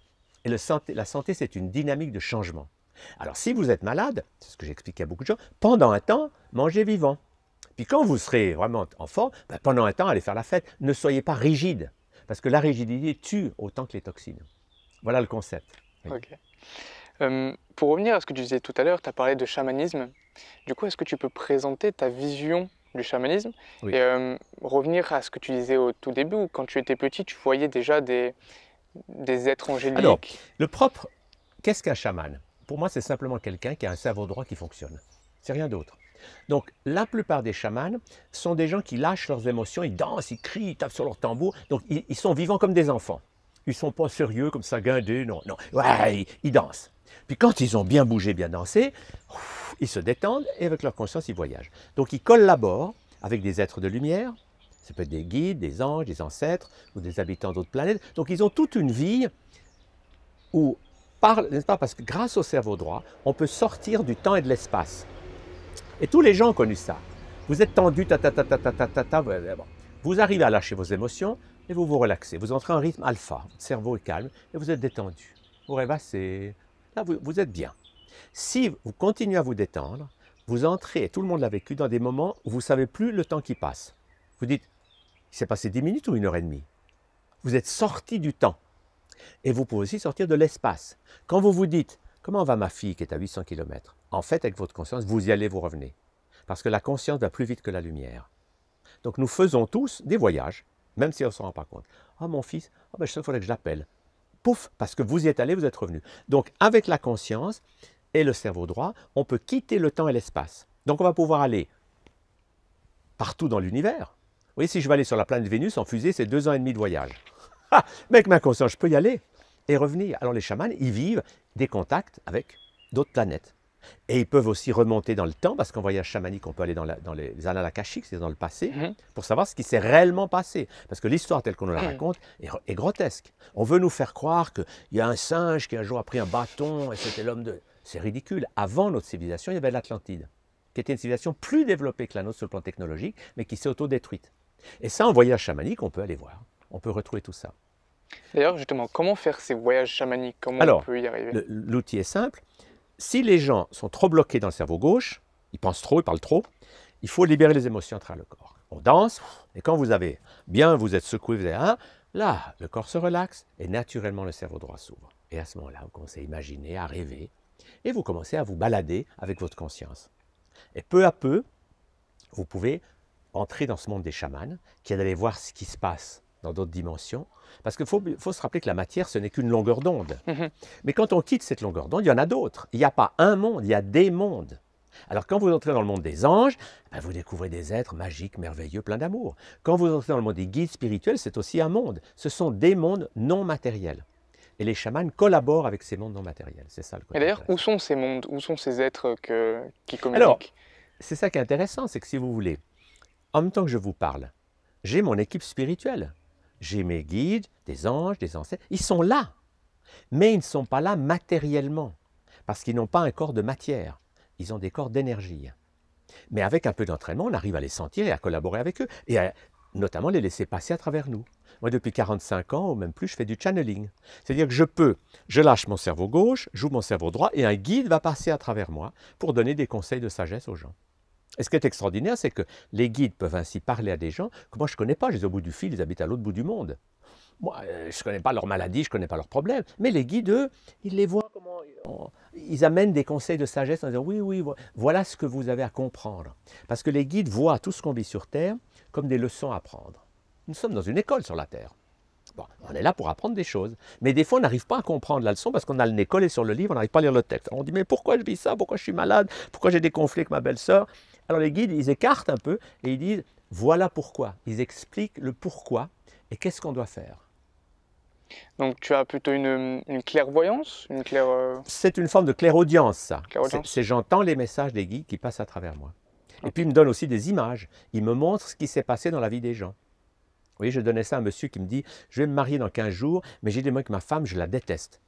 Et la santé, c'est une dynamique de changement. Alors si vous êtes malade, c'est ce que j'explique à beaucoup de gens, pendant un temps, mangez vivant. Puis quand vous serez vraiment en forme, pendant un temps, allez faire la fête. Ne soyez pas rigide, parce que la rigidité tue autant que les toxines. Voilà le concept. Oui. Ok. Pour revenir à ce que tu disais tout à l'heure, tu as parlé de chamanisme. Du coup, est-ce que tu peux présenter ta vision du chamanisme? Oui. Et revenir à ce que tu disais au tout début, où quand tu étais petit, tu voyais déjà des des êtres Alors, angéliques? le propre, qu'est-ce qu'un chaman? Pour moi, c'est simplement quelqu'un qui a un cerveau droit qui fonctionne. C'est rien d'autre. Donc, la plupart des chamans sont des gens qui lâchent leurs émotions, ils dansent, ils crient, ils tapent sur leur tambour. Donc, ils sont vivants comme des enfants. Ils ne sont pas sérieux comme ça, guindés, non, non. Ouais, ils dansent. Puis quand ils ont bien bougé, bien dansé, ils se détendent et avec leur conscience, ils voyagent. Donc, ils collaborent avec des êtres de lumière. Ça peut être des guides, des anges, des ancêtres ou des habitants d'autres planètes. Donc, ils ont toute une vie où, n'est-ce pas, parce que grâce au cerveau droit, on peut sortir du temps et de l'espace. Et tous les gens ont connu ça. Vous êtes tendu, bon. Vous arrivez à lâcher vos émotions et vous vous relaxez. Vous entrez en rythme alpha, votre cerveau est calme et vous êtes détendu. Vous rêvassez, là vous êtes bien. Si vous continuez à vous détendre, vous entrez, et tout le monde l'a vécu, dans des moments où vous ne savez plus le temps qui passe. Vous dites, il s'est passé 10 minutes ou 1h30. Vous êtes sorti du temps. Et vous pouvez aussi sortir de l'espace. Quand vous vous dites, comment va ma fille qui est à 800 km? En fait, avec votre conscience, vous y allez, vous revenez. Parce que la conscience va plus vite que la lumière. Donc nous faisons tous des voyages, même si on ne s'en rend pas compte. Ah, mon fils, je sais qu'il faudrait que je l'appelle. Pouf, parce que vous y êtes allé, vous êtes revenu. Donc avec la conscience et le cerveau droit, on peut quitter le temps et l'espace. Donc on va pouvoir aller partout dans l'univers. Vous voyez, si je vais aller sur la planète Vénus en fusée, c'est 2 ans et demi de voyage. Ah, mais avec ma conscience, je peux y aller et revenir. Alors les chamans, ils vivent des contacts avec d'autres planètes. Et ils peuvent aussi remonter dans le temps, parce qu'en voyage chamanique, on peut aller dans les annales akashiques, c'est-à-dire dans le passé, pour savoir ce qui s'est réellement passé. Parce que l'histoire telle qu'on nous la raconte est grotesque. On veut nous faire croire qu'il y a un singe qui un jour a pris un bâton et c'était l'homme de... C'est ridicule. Avant notre civilisation, il y avait l'Atlantide, qui était une civilisation plus développée que la nôtre sur le plan technologique, mais qui s'est autodétruite. Et ça, en voyage chamanique, on peut aller voir. On peut retrouver tout ça. D'ailleurs, justement, comment faire ces voyages chamaniques? Comment on peut y arriver? L'outil est simple. Si les gens sont trop bloqués dans le cerveau gauche, ils pensent trop, ils parlent trop, il faut libérer les émotions à travers le corps. On danse, et quand vous avez bien, vous êtes secoué, vous avez un, là, le corps se relaxe, et naturellement, le cerveau droit s'ouvre. Et à ce moment-là, vous commencez à imaginer, à rêver, et vous commencez à vous balader avec votre conscience. Et peu à peu, vous pouvez entrer dans ce monde des chamans, qui est d'aller voir ce qui se passe dans d'autres dimensions, parce qu'il faut se rappeler que la matière, ce n'est qu'une longueur d'onde. Mais quand on quitte cette longueur d'onde, il y en a d'autres. Il n'y a pas un monde, il y a des mondes. Alors quand vous entrez dans le monde des anges, vous découvrez des êtres magiques, merveilleux, pleins d'amour. Quand vous entrez dans le monde des guides spirituels, c'est aussi un monde. Ce sont des mondes non matériels. Et les chamans collaborent avec ces mondes non matériels. C'est ça le côté. Et d'ailleurs, où sont ces mondes? Où sont ces êtres qui communiquent? Alors, c'est ça qui est intéressant, c'est que si vous voulez, en même temps que je vous parle, j'ai mon équipe spirituelle. J'ai mes guides, des anges, des ancêtres. Ils sont là, mais ils ne sont pas là matériellement, parce qu'ils n'ont pas un corps de matière. Ils ont des corps d'énergie. Mais avec un peu d'entraînement, on arrive à les sentir et à collaborer avec eux, et à notamment les laisser passer à travers nous. Moi, depuis 45 ans, ou même plus, je fais du channeling. C'est-à-dire que je lâche mon cerveau gauche, j'ouvre mon cerveau droit, et un guide va passer à travers moi pour donner des conseils de sagesse aux gens. Et ce qui est extraordinaire, c'est que les guides peuvent ainsi parler à des gens que moi je ne connais pas, je les ai au bout du fil, ils habitent à l'autre bout du monde. Moi, je ne connais pas leurs maladies, je ne connais pas leurs problèmes, mais les guides, eux, ils les voient comment... Ils amènent des conseils de sagesse en disant oui, voilà ce que vous avez à comprendre. Parce que les guides voient tout ce qu'on vit sur Terre comme des leçons à apprendre. Nous sommes dans une école sur la Terre. Bon, on est là pour apprendre des choses. Mais des fois, on n'arrive pas à comprendre la leçon parce qu'on a le nez collé sur le livre, on n'arrive pas à lire le texte. Alors on dit, mais pourquoi je vis ça? Pourquoi je suis malade? Pourquoi j'ai des conflits avec ma belle-sœur? Alors les guides, ils écartent un peu et ils disent, voilà pourquoi. Ils expliquent le pourquoi et qu'est-ce qu'on doit faire. Donc tu as plutôt une clairvoyance, C'est une forme de clairaudience, ça. Clairaudience. C'est j'entends les messages des guides qui passent à travers moi. Et puis ils me donnent aussi des images. Ils me montrent ce qui s'est passé dans la vie des gens. Vous voyez, je donnais ça à un monsieur qui me dit « Je vais me marier dans 15 jours, mais j'ai dit moi que ma femme, je la déteste. »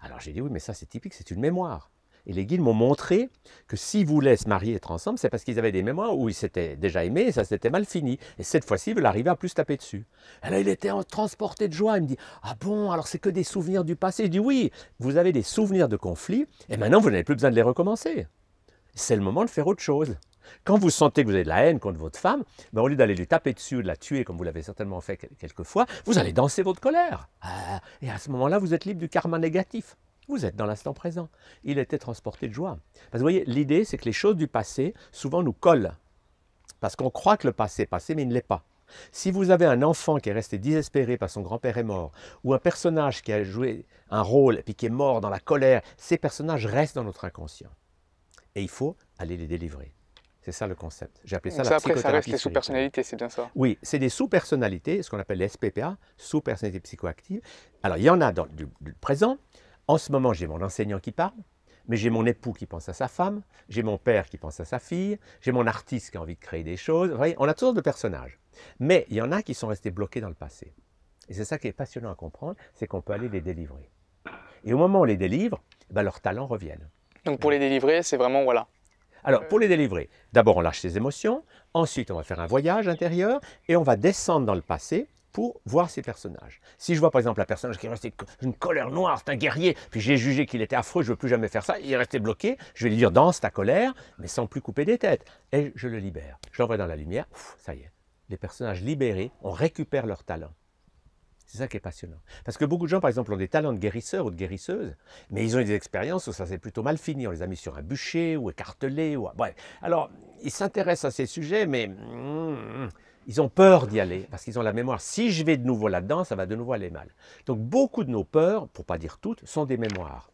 Alors j'ai dit « Oui, mais ça c'est typique, c'est une mémoire. » Et les guides m'ont montré que s'ils voulaient se marier et être ensemble, c'est parce qu'ils avaient des mémoires où ils s'étaient déjà aimés et ça s'était mal fini. Et cette fois-ci, ils veulent arriver à plus taper dessus. Et là, il était transporté de joie. Il me dit « Ah bon, alors c'est que des souvenirs du passé ?» Je dis « Oui, vous avez des souvenirs de conflits et maintenant vous n'avez plus besoin de les recommencer. C'est le moment de faire autre chose. » Quand vous sentez que vous avez de la haine contre votre femme, au lieu d'aller lui taper dessus, de la tuer, comme vous l'avez certainement fait quelquefois, vous allez danser votre colère. Et à ce moment-là, vous êtes libre du karma négatif. Vous êtes dans l'instant présent. Il était transporté de joie. Parce que vous voyez, l'idée, c'est que les choses du passé, souvent, nous collent. Parce qu'on croit que le passé est passé, mais il ne l'est pas. Si vous avez un enfant qui est resté désespéré parce que son grand-père est mort, ou un personnage qui a joué un rôle et puis qui est mort dans la colère, ces personnages restent dans notre inconscient. Et il faut aller les délivrer. C'est ça le concept. J'ai appelé ça Donc la ça, après, ça psychothérapie reste les spirituelle. sous-personnalités, c'est bien ça. Oui, c'est des sous-personnalités, ce qu'on appelle les SPPA, sous-personnalités psychoactives. Alors, il y en a dans du présent. En ce moment, j'ai mon enseignant qui parle, mais j'ai mon époux qui pense à sa femme, j'ai mon père qui pense à sa fille, j'ai mon artiste qui a envie de créer des choses. Vous voyez, on a toutes sortes de personnages. Mais il y en a qui sont restés bloqués dans le passé. Et c'est ça qui est passionnant à comprendre, c'est qu'on peut aller les délivrer. Et au moment où on les délivre, ben, leurs talents reviennent. Donc pour les délivrer, c'est vraiment, voilà. Alors, pour les délivrer, d'abord on lâche ses émotions, ensuite on va faire un voyage intérieur et on va descendre dans le passé pour voir ces personnages. Si je vois par exemple un personnage qui est resté une colère noire, c'est un guerrier, puis j'ai jugé qu'il était affreux, je ne veux plus jamais faire ça, il est resté bloqué, je vais lui dire danse ta colère, mais sans plus couper des têtes. Et je le libère. Je l'envoie dans la lumière, ça y est. Les personnages libérés, on récupère leur talent. C'est ça qui est passionnant. Parce que beaucoup de gens, par exemple, ont des talents de guérisseurs ou de guérisseuses, mais ils ont eu des expériences où ça s'est plutôt mal fini. On les a mis sur un bûcher ou écartelés. Ou... Bref. Alors, ils s'intéressent à ces sujets, mais ils ont peur d'y aller parce qu'ils ont la mémoire. Si je vais de nouveau là-dedans, ça va de nouveau aller mal. Donc, beaucoup de nos peurs, pour ne pas dire toutes, sont des mémoires.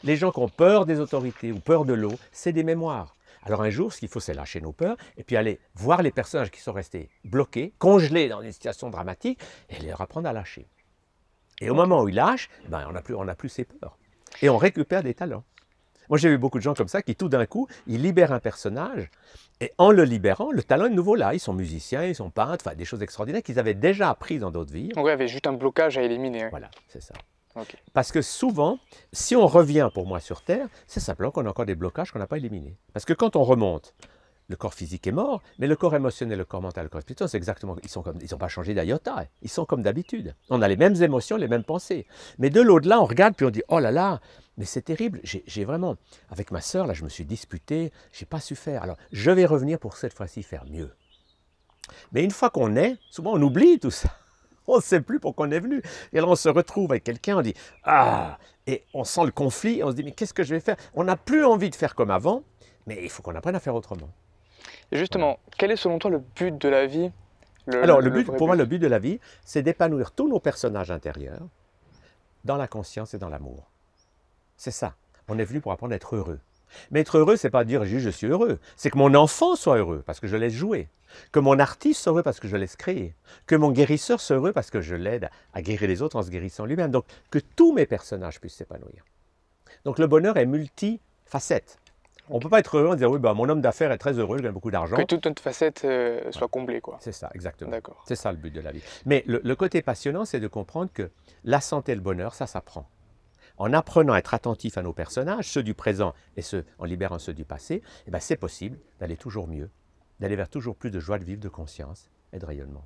Les gens qui ont peur des autorités ou peur de l'eau, c'est des mémoires. Alors un jour, ce qu'il faut, c'est lâcher nos peurs et puis aller voir les personnages qui sont restés bloqués, congelés dans une situation dramatique et leur apprendre à lâcher. Et au moment où ils lâchent, ben, on n'a plus ces peurs. Et on récupère des talents. Moi, j'ai vu beaucoup de gens comme ça qui, tout d'un coup, ils libèrent un personnage et en le libérant, le talent est de nouveau là. Ils sont musiciens, ils sont peintres, enfin, des choses extraordinaires qu'ils avaient déjà apprises dans d'autres vies. Donc il y avait juste un blocage à éliminer. Voilà, c'est ça. Okay. Parce que souvent, si on revient pour moi sur Terre, c'est simplement qu'on a encore des blocages qu'on n'a pas éliminés. Parce que quand on remonte, le corps physique est mort, mais le corps émotionnel, le corps mental, le corps spirituel, c'est exactement, ils n'ont pas changé d'iota, ils sont comme d'habitude. On a les mêmes émotions, les mêmes pensées. Mais de l'au-delà, on regarde puis on dit, oh là là, mais c'est terrible, j'ai vraiment, avec ma sœur, là, je me suis disputé, je n'ai pas su faire. Alors, je vais revenir pour cette fois-ci faire mieux. Mais une fois qu'on est, souvent on oublie tout ça. On ne sait plus pourquoi on est venu. Et là, on se retrouve avec quelqu'un, on dit « Ah !» Et on sent le conflit, et on se dit « Mais qu'est-ce que je vais faire ?» On n'a plus envie de faire comme avant, mais il faut qu'on apprenne à faire autrement. Et justement, quel est selon toi le but de la vie? Alors, pour moi, le but de la vie, c'est d'épanouir tous nos personnages intérieurs dans la conscience et dans l'amour. C'est ça. On est venu pour apprendre à être heureux. Mais être heureux, ce n'est pas dire « je suis heureux ». C'est que mon enfant soit heureux, parce que je laisse jouer. Que mon artiste soit heureux parce que je laisse créer. Que mon guérisseur soit heureux parce que je l'aide à guérir les autres en se guérissant lui-même. Donc, que tous mes personnages puissent s'épanouir. Donc, le bonheur est multifacette. On ne peut pas être heureux en disant « oui, bah, mon homme d'affaires est très heureux, je gagne beaucoup d'argent ». Que toute notre facette soit comblée, quoi. C'est ça, exactement. D'accord. C'est ça le but de la vie. Mais le côté passionnant, c'est de comprendre que la santé et le bonheur, ça s'apprend. En apprenant à être attentif à nos personnages, ceux du présent et en libérant ceux du passé, eh ben, c'est possible d'aller toujours mieux, d'aller vers toujours plus de joie de vivre, de conscience et de rayonnement.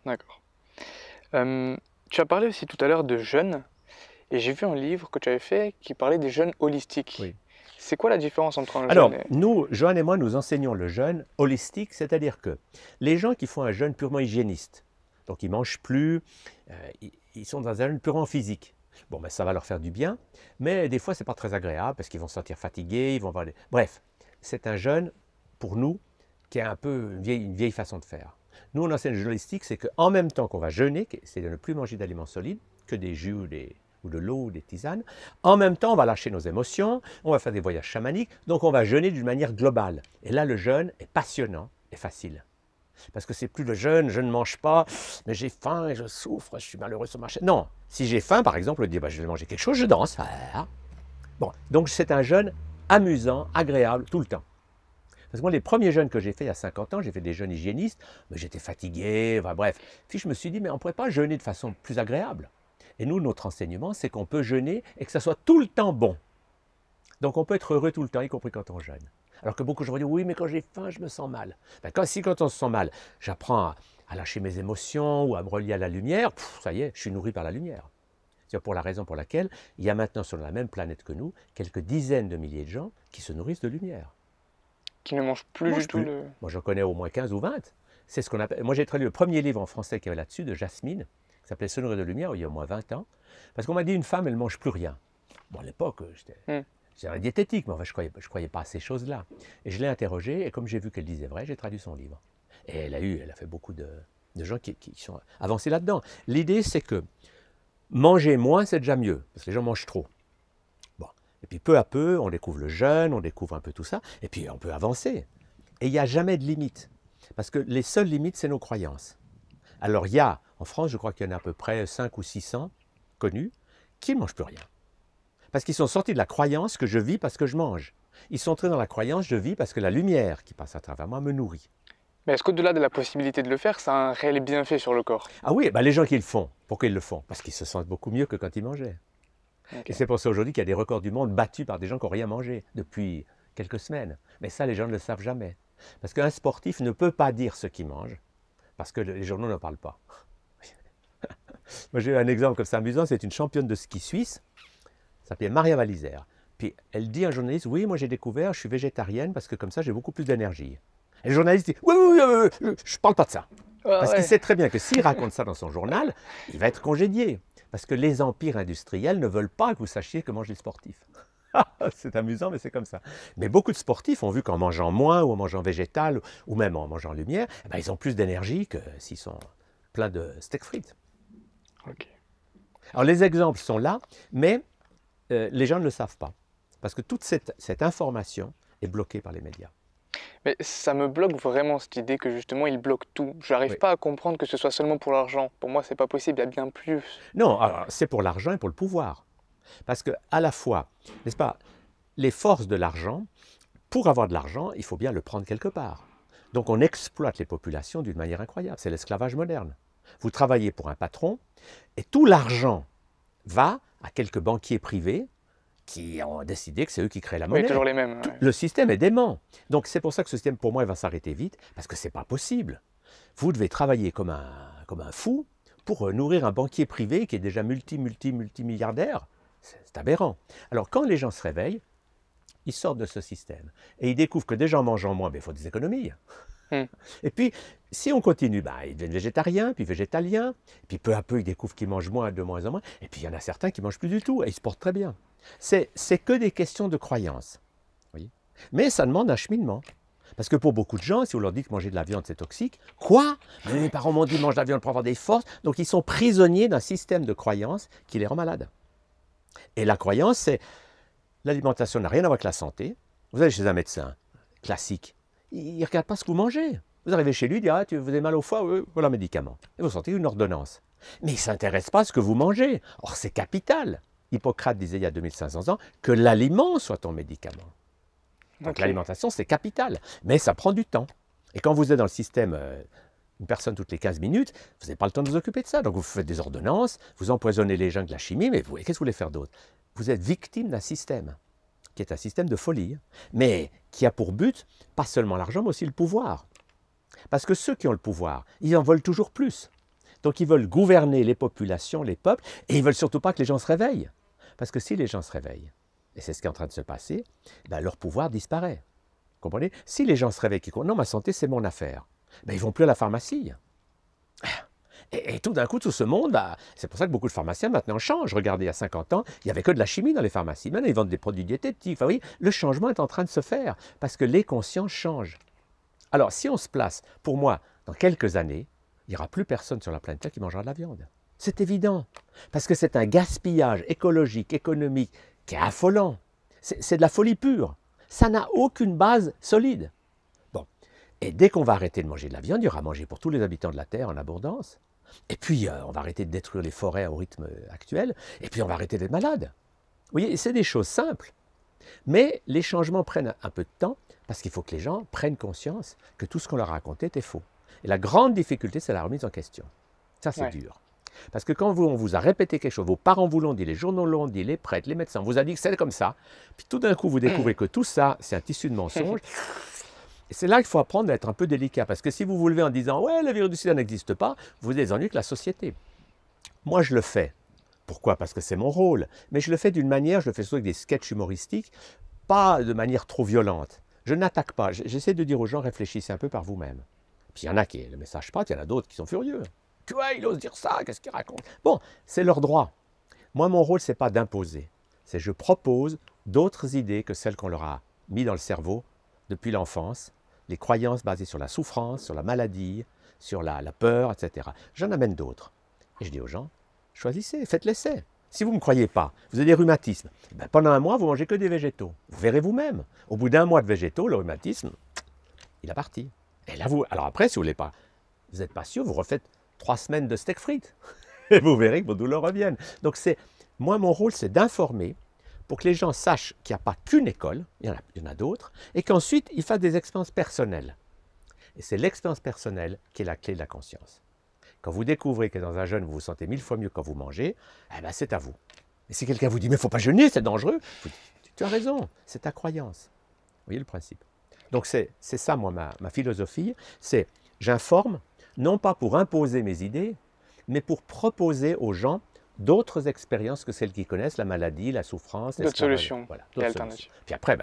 D'accord. Tu as parlé aussi tout à l'heure de jeûne, et j'ai vu un livre que tu avais fait qui parlait des jeûnes holistiques. Oui. C'est quoi la différence entre un Alors, jeûne et... nous, Joanne et moi, nous enseignons le jeûne holistique, c'est-à-dire que les gens qui font un jeûne purement hygiéniste, donc ils ne mangent plus, ils sont dans un jeûne purement physique. Bon, ben, ça va leur faire du bien, mais des fois, ce n'est pas très agréable parce qu'ils vont se sentir fatigués, ils vont avoir des... Bref, c'est un jeûne, pour nous, qui est un peu une vieille façon de faire. Nous, on enseigne le jeûne holistique, c'est qu'en même temps qu'on va jeûner, c'est de ne plus manger d'aliments solides, que des jus ou de l'eau ou des tisanes, en même temps, on va lâcher nos émotions, on va faire des voyages chamaniques, donc on va jeûner d'une manière globale. Et là, le jeûne est passionnant et facile. Parce que c'est plus le jeûne, je ne mange pas, mais j'ai faim et je souffre, je suis malheureux sur ma chaise. Non, si j'ai faim, par exemple, je dis, bah, je vais manger quelque chose, je danse. Ah. Bon, donc c'est un jeûne amusant, agréable, tout le temps. Parce que moi, les premiers jeûnes que j'ai fait il y a 50 ans, j'ai fait des jeûnes hygiénistes, mais j'étais fatigué, enfin, bref. Puis je me suis dit, mais on ne pourrait pas jeûner de façon plus agréable. Et nous, notre enseignement, c'est qu'on peut jeûner et que ça soit tout le temps bon. Donc on peut être heureux tout le temps, y compris quand on jeûne. Alors que beaucoup de gens vont dire, oui, mais quand j'ai faim, je me sens mal. Ben, quand on se sent mal, j'apprends à lâcher mes émotions ou à me relier à la lumière, ça y est, je suis nourri par la lumière. C'est pour la raison pour laquelle il y a maintenant sur la même planète que nous, quelques dizaines de milliers de gens qui se nourrissent de lumière. Qui ne mangent plus du tout le... Moi, j'en connais au moins 15 ou 20. C'est ce qu'on appelle... Moi, j'ai traduit le premier livre en français qu'il y avait là-dessus, de Jasmine, qui s'appelait Se nourrir de lumière, il y a au moins 20 ans. Parce qu'on m'a dit, une femme, elle ne mange plus rien. Bon, à l'époque, j'étais un diététique, mais enfin, je croyais pas à ces choses-là. Et je l'ai interrogée, et comme j'ai vu qu'elle disait vrai, j'ai traduit son livre. Et elle a fait beaucoup de gens qui sont avancés là-dedans. L'idée, c'est que manger moins, c'est déjà mieux, parce que les gens mangent trop. Bon. Et puis peu à peu, on découvre le jeûne, on découvre un peu tout ça, et puis on peut avancer. Et il n'y a jamais de limite, parce que les seules limites, c'est nos croyances. Alors il y a, en France, je crois qu'il y en a à peu près 5 ou 600 connus, qui ne mangent plus rien. Parce qu'ils sont sortis de la croyance que je vis parce que je mange. Ils sont entrés dans la croyance je vis parce que la lumière qui passe à travers moi me nourrit. Mais est-ce qu'au-delà de la possibilité de le faire, ça a un réel bienfait sur le corps? Ah oui, bah les gens qui le font, pourquoi ils le font? Parce qu'ils se sentent beaucoup mieux que quand ils mangeaient. Ok. Et c'est pour ça aujourd'hui qu'il y a des records du monde battus par des gens qui n'ont rien mangé depuis quelques semaines. Mais ça, les gens ne le savent jamais. Parce qu'un sportif ne peut pas dire ce qu'il mange, parce que les journaux n'en parlent pas. Moi, j'ai un exemple comme ça amusant, c'est une championne de ski suisse, s'appelait Maria Valisère. Puis elle dit à un journaliste, oui, moi j'ai découvert, je suis végétarienne parce que comme ça j'ai beaucoup plus d'énergie. Et le journaliste dit, oui, oui, je ne parle pas de ça. Ah Parce qu'il ouais. sait très bien que s'il raconte ça dans son journal, il va être congédié. Parce que les empires industriels ne veulent pas que vous sachiez que mangent les sportifs. C'est amusant, mais c'est comme ça. Mais beaucoup de sportifs ont vu qu'en mangeant moins ou en mangeant végétal ou même en mangeant lumière, eh ben, ils ont plus d'énergie que s'ils sont pleins de steak frites. Ok. Alors les exemples sont là, mais les gens ne le savent pas. Parce que toute cette information est bloquée par les médias. Mais ça me bloque vraiment cette idée que justement il bloque tout. Je n'arrive Oui. pas à comprendre que ce soit seulement pour l'argent. Pour moi, c'est pas possible, il y a bien plus. Non, alors, c'est pour l'argent et pour le pouvoir. Parce que à la fois, n'est-ce pas, les forces de l'argent, pour avoir de l'argent, il faut bien le prendre quelque part. Donc on exploite les populations d'une manière incroyable. C'est l'esclavage moderne. Vous travaillez pour un patron et tout l'argent va à quelques banquiers privés qui ont décidé que c'est eux qui créent la Oui, monnaie. toujours les mêmes. Ouais. Le système est dément. Donc c'est pour ça que ce système, pour moi, il va s'arrêter vite, parce que ce n'est pas possible. Vous devez travailler comme un fou pour nourrir un banquier privé qui est déjà multimilliardaire. C'est aberrant. Alors quand les gens se réveillent, ils sortent de ce système. Et ils découvrent que déjà en mangeant moins, il faut des économies. Hmm. Et puis, si on continue, ils deviennent végétariens, puis végétaliens. Puis peu à peu, ils découvrent qu'ils mangent moins, de moins en moins. Et puis il y en a certains qui ne mangent plus du tout, et ils se portent très bien. C'est que des questions de croyance. Oui. Mais ça demande un cheminement. Parce que pour beaucoup de gens, si vous leur dites que manger de la viande, c'est toxique, quoi? Mais mes parents m'ont dit mange de la viande pour avoir des forces. Donc ils sont prisonniers d'un système de croyance qui les rend malades. Et la croyance, c'est l'alimentation n'a rien à voir avec la santé. Vous allez chez un médecin classique, il ne regarde pas ce que vous mangez. Vous arrivez chez lui, il dit ah, vous avez mal au foie, oui, voilà un médicament. Et vous sortez une ordonnance. Mais il ne s'intéresse pas à ce que vous mangez. Or, c'est capital. Hippocrate disait il y a 2500 ans que l'aliment soit ton médicament. Donc Ok. l'alimentation, c'est capital, mais ça prend du temps. Et quand vous êtes dans le système, une personne toutes les 15 minutes, vous n'avez pas le temps de vous occuper de ça. Donc vous faites des ordonnances, vous empoisonnez les gens avec de la chimie, mais qu'est-ce que vous voulez faire d'autre? Vous êtes victime d'un système, qui est un système de folie, mais qui a pour but, pas seulement l'argent, mais aussi le pouvoir. Parce que ceux qui ont le pouvoir, ils en veulent toujours plus. Donc ils veulent gouverner les populations, les peuples, et ils ne veulent surtout pas que les gens se réveillent. Parce que si les gens se réveillent, et c'est ce qui est en train de se passer, leur pouvoir disparaît. Vous comprenez? Si les gens se réveillent, qui disent non, ma santé, c'est mon affaire, ils ne vont plus à la pharmacie. Et tout d'un coup, tout ce monde, c'est pour ça que beaucoup de pharmaciens maintenant changent. Regardez, il y a 50 ans, il n'y avait que de la chimie dans les pharmacies. Maintenant, ils vendent des produits diététiques. Enfin, oui, le changement est en train de se faire parce que les consciences changent. Alors, si on se place, pour moi, dans quelques années, il n'y aura plus personne sur la planète Terre qui mangera de la viande. C'est évident, parce que c'est un gaspillage écologique, économique, qui est affolant. C'est de la folie pure. Ça n'a aucune base solide. Bon, et dès qu'on va arrêter de manger de la viande, il y aura à manger pour tous les habitants de la Terre en abondance. Et puis, on va arrêter de détruire les forêts au rythme actuel, et puis on va arrêter d'être malade. Vous voyez, c'est des choses simples. Mais les changements prennent un peu de temps, parce qu'il faut que les gens prennent conscience que tout ce qu'on leur a raconté était faux. Et la grande difficulté, c'est la remise en question. Ça, c'est dur. Parce que quand on vous a répété quelque chose, vos parents vous l'ont dit, les journaux l'ont dit, les prêtres, les médecins, on vous a dit que c'est comme ça, puis tout d'un coup, vous découvrez que tout ça, c'est un tissu de mensonges. Et c'est là qu'il faut apprendre à être un peu délicat, parce que si vous vous levez en disant « Ouais, le virus du sida n'existe pas », vous êtes ennuyé que la société. Moi, je le fais. Pourquoi? Parce que c'est mon rôle. Mais je le fais d'une manière, je le fais surtout avec des sketchs humoristiques, pas de manière trop violente. Je n'attaque pas. J'essaie de dire aux gens « Réfléchissez un peu par vous-même ». Puis il y en a qui, le message passe, il y en a d'autres qui sont furieux. « Quoi, il ose dire ça? Qu'est-ce qu'il raconte ?» Bon, c'est leur droit. Moi, mon rôle, ce n'est pas d'imposer. C'est je propose d'autres idées que celles qu'on leur a mis dans le cerveau depuis l'enfance, les croyances basées sur la souffrance, sur la maladie, sur la peur, etc. J'en amène d'autres. Et je dis aux gens, choisissez, faites l'essai. Si vous ne me croyez pas, vous avez des rhumatismes, ben pendant un mois, vous mangez que des végétaux. Vous verrez vous-même. Au bout d'un mois de végétaux, le rhumatisme, il est parti. Et là, alors après, si vous voulez pas, vous n'êtes pas sûr, vous refaites 3 semaines de steak frites. Et vous verrez que vos douleurs reviennent. Donc moi, mon rôle, c'est d'informer pour que les gens sachent qu'il n'y a pas qu'une école, il y en a d'autres, et qu'ensuite, ils fassent des expériences personnelles. Et c'est l'expérience personnelle qui est la clé de la conscience. Quand vous découvrez que dans un jeûne, vous vous sentez 1000 fois mieux quand vous mangez, eh ben c'est à vous. Et si quelqu'un vous dit « mais il ne faut pas jeûner, c'est dangereux », vous dites « tu as raison, c'est ta croyance ». Vous voyez le principe. Donc c'est ça, moi, ma philosophie, c'est j'informe, non pas pour imposer mes idées, mais pour proposer aux gens d'autres expériences que celles qu'ils connaissent, la maladie, la souffrance. D'autres solutions, voilà, et alternatives. Puis après,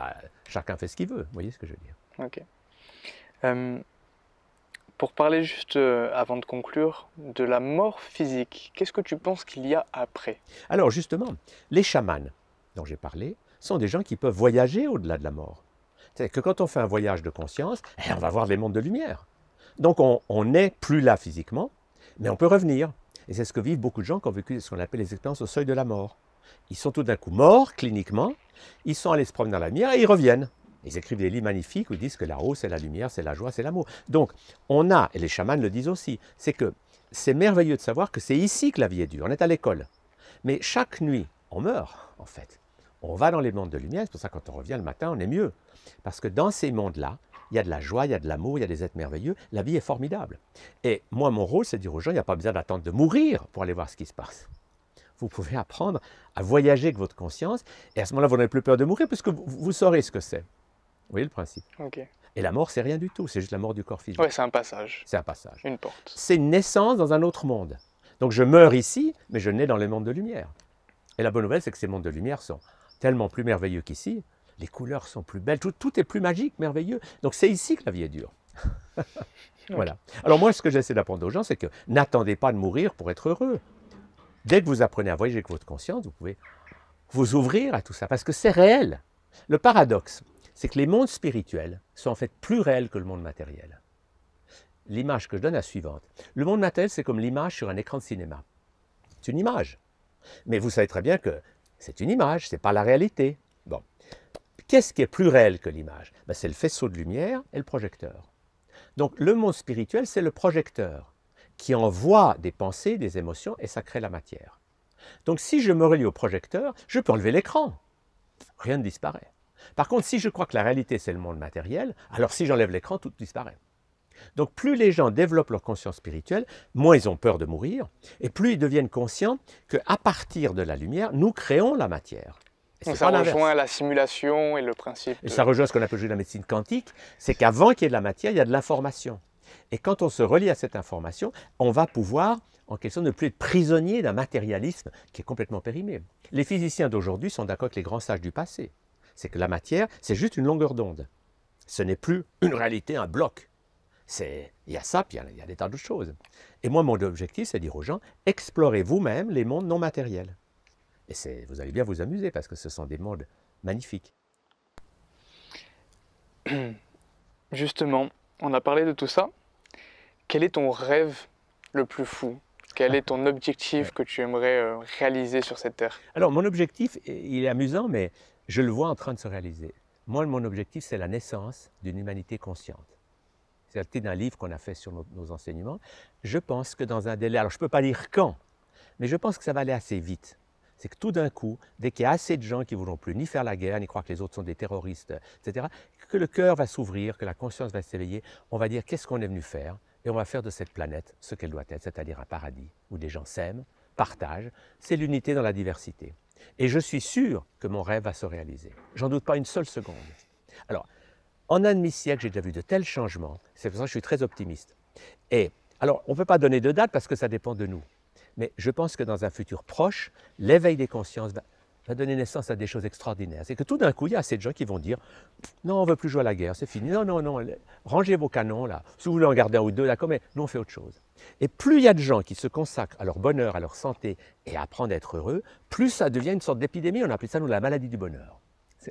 chacun fait ce qu'il veut, vous voyez ce que je veux dire. Ok. Pour parler juste, avant de conclure, de la mort physique, qu'est-ce que tu penses qu'il y a après? Alors justement, les chamans dont j'ai parlé sont des gens qui peuvent voyager au-delà de la mort. C'est-à-dire que quand on fait un voyage de conscience, on va voir les mondes de lumière. Donc on n'est plus là physiquement, mais on peut revenir. Et c'est ce que vivent beaucoup de gens qui ont vécu ce qu'on appelle les expériences au seuil de la mort. Ils sont tout d'un coup morts, cliniquement, ils sont allés se promener dans la lumière et ils reviennent. Ils écrivent des livres magnifiques où ils disent que là-haut, c'est la lumière, c'est la joie, c'est l'amour. Donc, on a, et les chamans le disent aussi, c'est que c'est merveilleux de savoir que c'est ici que la vie est dure. On est à l'école. Mais chaque nuit, on meurt, en fait. On va dans les mondes de lumière, c'est pour ça que quand on revient le matin, on est mieux. Parce que dans ces mondes-là, il y a de la joie, il y a de l'amour, il y a des êtres merveilleux. La vie est formidable. Et moi, mon rôle, c'est de dire aux gens, il n'y a pas besoin d'attendre de mourir pour aller voir ce qui se passe. Vous pouvez apprendre à voyager avec votre conscience, et à ce moment-là, vous n'avez plus peur de mourir, puisque vous saurez ce que c'est. Vous voyez le principe? Ok. Et la mort, c'est rien du tout, c'est juste la mort du corps physique. Ouais, c'est un passage. C'est un passage. Une porte. C'est une naissance dans un autre monde. Donc je meurs ici, mais je nais dans les mondes de lumière. Et la bonne nouvelle, c'est que ces mondes de lumière sont tellement plus merveilleux qu'ici. Les couleurs sont plus belles, tout est plus magique, merveilleux. Donc c'est ici que la vie est dure. Voilà. Alors moi, ce que j'essaie d'apprendre aux gens, c'est que n'attendez pas de mourir pour être heureux. Dès que vous apprenez à voyager avec votre conscience, vous pouvez vous ouvrir à tout ça, parce que c'est réel. Le paradoxe, c'est que les mondes spirituels sont en fait plus réels que le monde matériel. L'image que je donne est la suivante. Le monde matériel, c'est comme l'image sur un écran de cinéma. C'est une image. Mais vous savez très bien que c'est une image, ce n'est pas la réalité. Bon. Qu'est-ce qui est plus réel que l'image? C'est le faisceau de lumière et le projecteur. Donc le monde spirituel, c'est le projecteur qui envoie des pensées, des émotions, et ça crée la matière. Donc si je me relie au projecteur, je peux enlever l'écran. Rien ne disparaît. Par contre, si je crois que la réalité, c'est le monde matériel, alors si j'enlève l'écran, tout disparaît. Donc plus les gens développent leur conscience spirituelle, moins ils ont peur de mourir, et plus ils deviennent conscients qu'à partir de la lumière, nous créons la matière. Donc ça rejoint la simulation et le principe. Et ça rejoint ce qu'on appelle aujourd'hui la médecine quantique, c'est qu'avant qu'il y ait de la matière, il y a de l'information. Et quand on se relie à cette information, on va pouvoir, en question, ne plus être prisonnier d'un matérialisme qui est complètement périmé. Les physiciens d'aujourd'hui sont d'accord avec les grands sages du passé. C'est que la matière, c'est juste une longueur d'onde. Ce n'est plus une réalité, un bloc. Il y a ça, puis il y a des tas d'autres choses. Et moi, mon objectif, c'est de dire aux gens, explorez vous-même les mondes non matériels. Et vous allez bien vous amuser, parce que ce sont des mondes magnifiques. Justement, on a parlé de tout ça. Quel est ton rêve le plus fou? Quel est ton objectif que tu aimerais réaliser sur cette terre? Alors, mon objectif, il est amusant, mais je le vois en train de se réaliser. Moi, mon objectif, c'est la naissance d'une humanité consciente. C'est le titre d'un livre qu'on a fait sur nos enseignements. Je pense que dans un délai, alors je ne peux pas dire quand, mais je pense que ça va aller assez vite. C'est que tout d'un coup, dès qu'il y a assez de gens qui ne voudront plus ni faire la guerre, ni croire que les autres sont des terroristes, etc., que le cœur va s'ouvrir, que la conscience va s'éveiller, on va dire qu'est-ce qu'on est venu faire, et on va faire de cette planète ce qu'elle doit être, c'est-à-dire un paradis où des gens s'aiment, partagent, c'est l'unité dans la diversité. Et je suis sûr que mon rêve va se réaliser. J'en doute pas une seule seconde. Alors, en un demi-siècle, j'ai déjà vu de tels changements, c'est pour ça que je suis très optimiste. Et alors, on ne peut pas donner de date parce que ça dépend de nous. Mais je pense que dans un futur proche, l'éveil des consciences va donner naissance à des choses extraordinaires. C'est que tout d'un coup, il y a assez de gens qui vont dire « Non, on ne veut plus jouer à la guerre, c'est fini. Non, non, non, rangez vos canons là. Si vous voulez en garder un ou deux, d'accord, mais nous, on fait autre chose. » Et plus il y a de gens qui se consacrent à leur bonheur, à leur santé et à apprendre à être heureux, plus ça devient une sorte d'épidémie. On appelle ça, nous, la maladie du bonheur.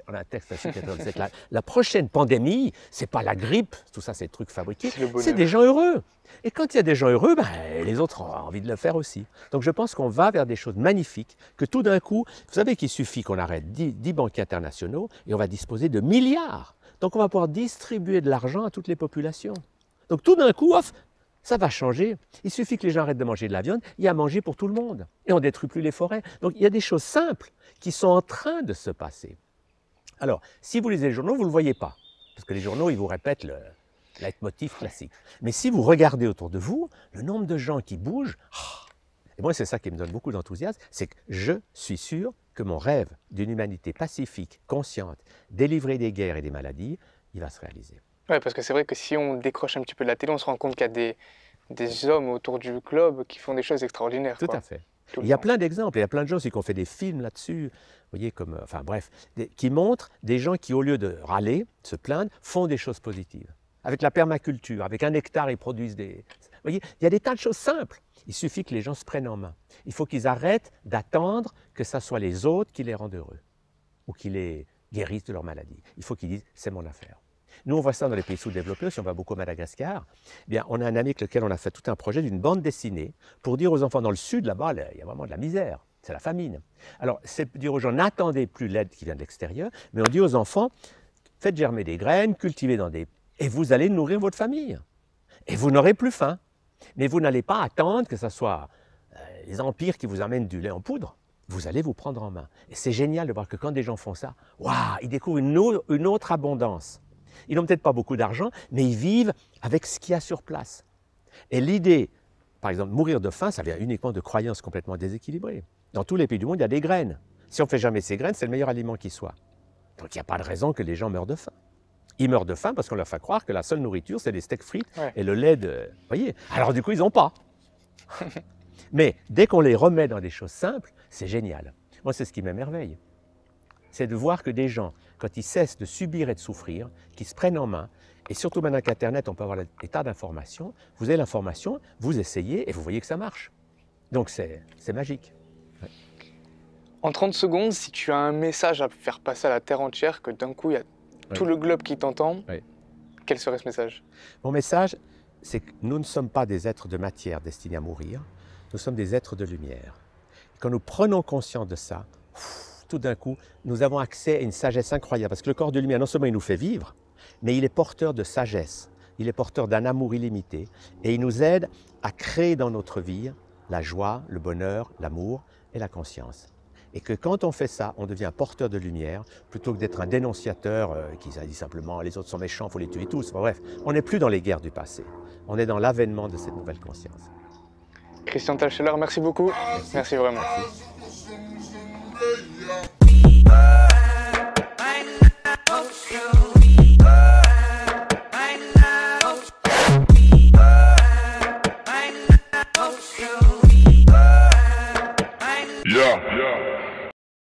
On a un texte à 87. La prochaine pandémie, c'est pas la grippe, tout ça, c'est des trucs fabriqués, c'est des gens heureux. Et quand il y a des gens heureux, ben, les autres ont envie de le faire aussi. Donc je pense qu'on va vers des choses magnifiques, que tout d'un coup, vous savez qu'il suffit qu'on arrête 10 banquiers internationaux et on va disposer de milliards. Donc on va pouvoir distribuer de l'argent à toutes les populations. Donc tout d'un coup, off, ça va changer. Il suffit que les gens arrêtent de manger de la viande, il y a à manger pour tout le monde. Et on ne détruit plus les forêts. Donc il y a des choses simples qui sont en train de se passer. Alors, si vous lisez les journaux, vous ne le voyez pas. Parce que les journaux, ils vous répètent le leitmotiv classique. Mais si vous regardez autour de vous, le nombre de gens qui bougent, et moi c'est ça qui me donne beaucoup d'enthousiasme, c'est que je suis sûr que mon rêve d'une humanité pacifique, consciente, délivrée des guerres et des maladies, il va se réaliser. Oui, parce que c'est vrai que si on décroche un petit peu de la télé, on se rend compte qu'il y a des hommes autour du globe qui font des choses extraordinaires. Tout à fait. Il y a plein d'exemples, il y a plein de gens aussi qui ont fait des films là-dessus, vous voyez, comme, enfin bref, qui montrent des gens qui, au lieu de râler, se plaindre, font des choses positives. Avec la permaculture, avec un hectare, ils produisent des... Vous voyez, il y a des tas de choses simples. Il suffit que les gens se prennent en main. Il faut qu'ils arrêtent d'attendre que ce soit les autres qui les rendent heureux ou qui les guérissent de leur maladie. Il faut qu'ils disent « c'est mon affaire ». Nous, on voit ça dans les pays sous-développés, si on va beaucoup à Madagascar. Eh bien, on a un ami avec lequel on a fait tout un projet d'une bande dessinée pour dire aux enfants dans le sud, là-bas, il y a vraiment de la misère, c'est la famine. Alors, c'est dire aux gens, n'attendez plus l'aide qui vient de l'extérieur, mais on dit aux enfants, faites germer des graines, cultivez dans des... et vous allez nourrir votre famille. Et vous n'aurez plus faim. Mais vous n'allez pas attendre que ce soit les empires qui vous amènent du lait en poudre. Vous allez vous prendre en main. Et c'est génial de voir que quand des gens font ça, waouh, ils découvrent une autre abondance. Ils n'ont peut-être pas beaucoup d'argent, mais ils vivent avec ce qu'il y a sur place. Et l'idée, par exemple, mourir de faim, ça vient uniquement de croyances complètement déséquilibrées. Dans tous les pays du monde, il y a des graines. Si on ne fait jamais ces graines, c'est le meilleur aliment qui soit. Donc il n'y a pas de raison que les gens meurent de faim. Ils meurent de faim parce qu'on leur fait croire que la seule nourriture, c'est les steaks frites et le lait de... Vous voyez? Alors du coup, ils n'ont pas. Mais dès qu'on les remet dans des choses simples, c'est génial. Moi, c'est ce qui m'émerveille. C'est de voir que des gens, quand ils cessent de subir et de souffrir, qui se prennent en main, et surtout maintenant qu'Internet, on peut avoir des tas d'informations, vous avez l'information, vous essayez et vous voyez que ça marche. Donc c'est magique. Ouais. En 30 secondes, si tu as un message à faire passer à la Terre entière, que d'un coup, il y a tout le globe qui t'entend, quel serait ce message? Mon message, c'est que nous ne sommes pas des êtres de matière destinés à mourir, nous sommes des êtres de lumière. Et quand nous prenons conscience de ça, tout d'un coup, nous avons accès à une sagesse incroyable. Parce que le corps de lumière, non seulement il nous fait vivre, mais il est porteur de sagesse, il est porteur d'un amour illimité, et il nous aide à créer dans notre vie la joie, le bonheur, l'amour et la conscience. Et que quand on fait ça, on devient porteur de lumière, plutôt que d'être un dénonciateur qui dit simplement « les autres sont méchants, il faut les tuer tous ». Enfin, bref, on n'est plus dans les guerres du passé, on est dans l'avènement de cette nouvelle conscience. Christian Talscheller, merci beaucoup. Merci vraiment. Yeah.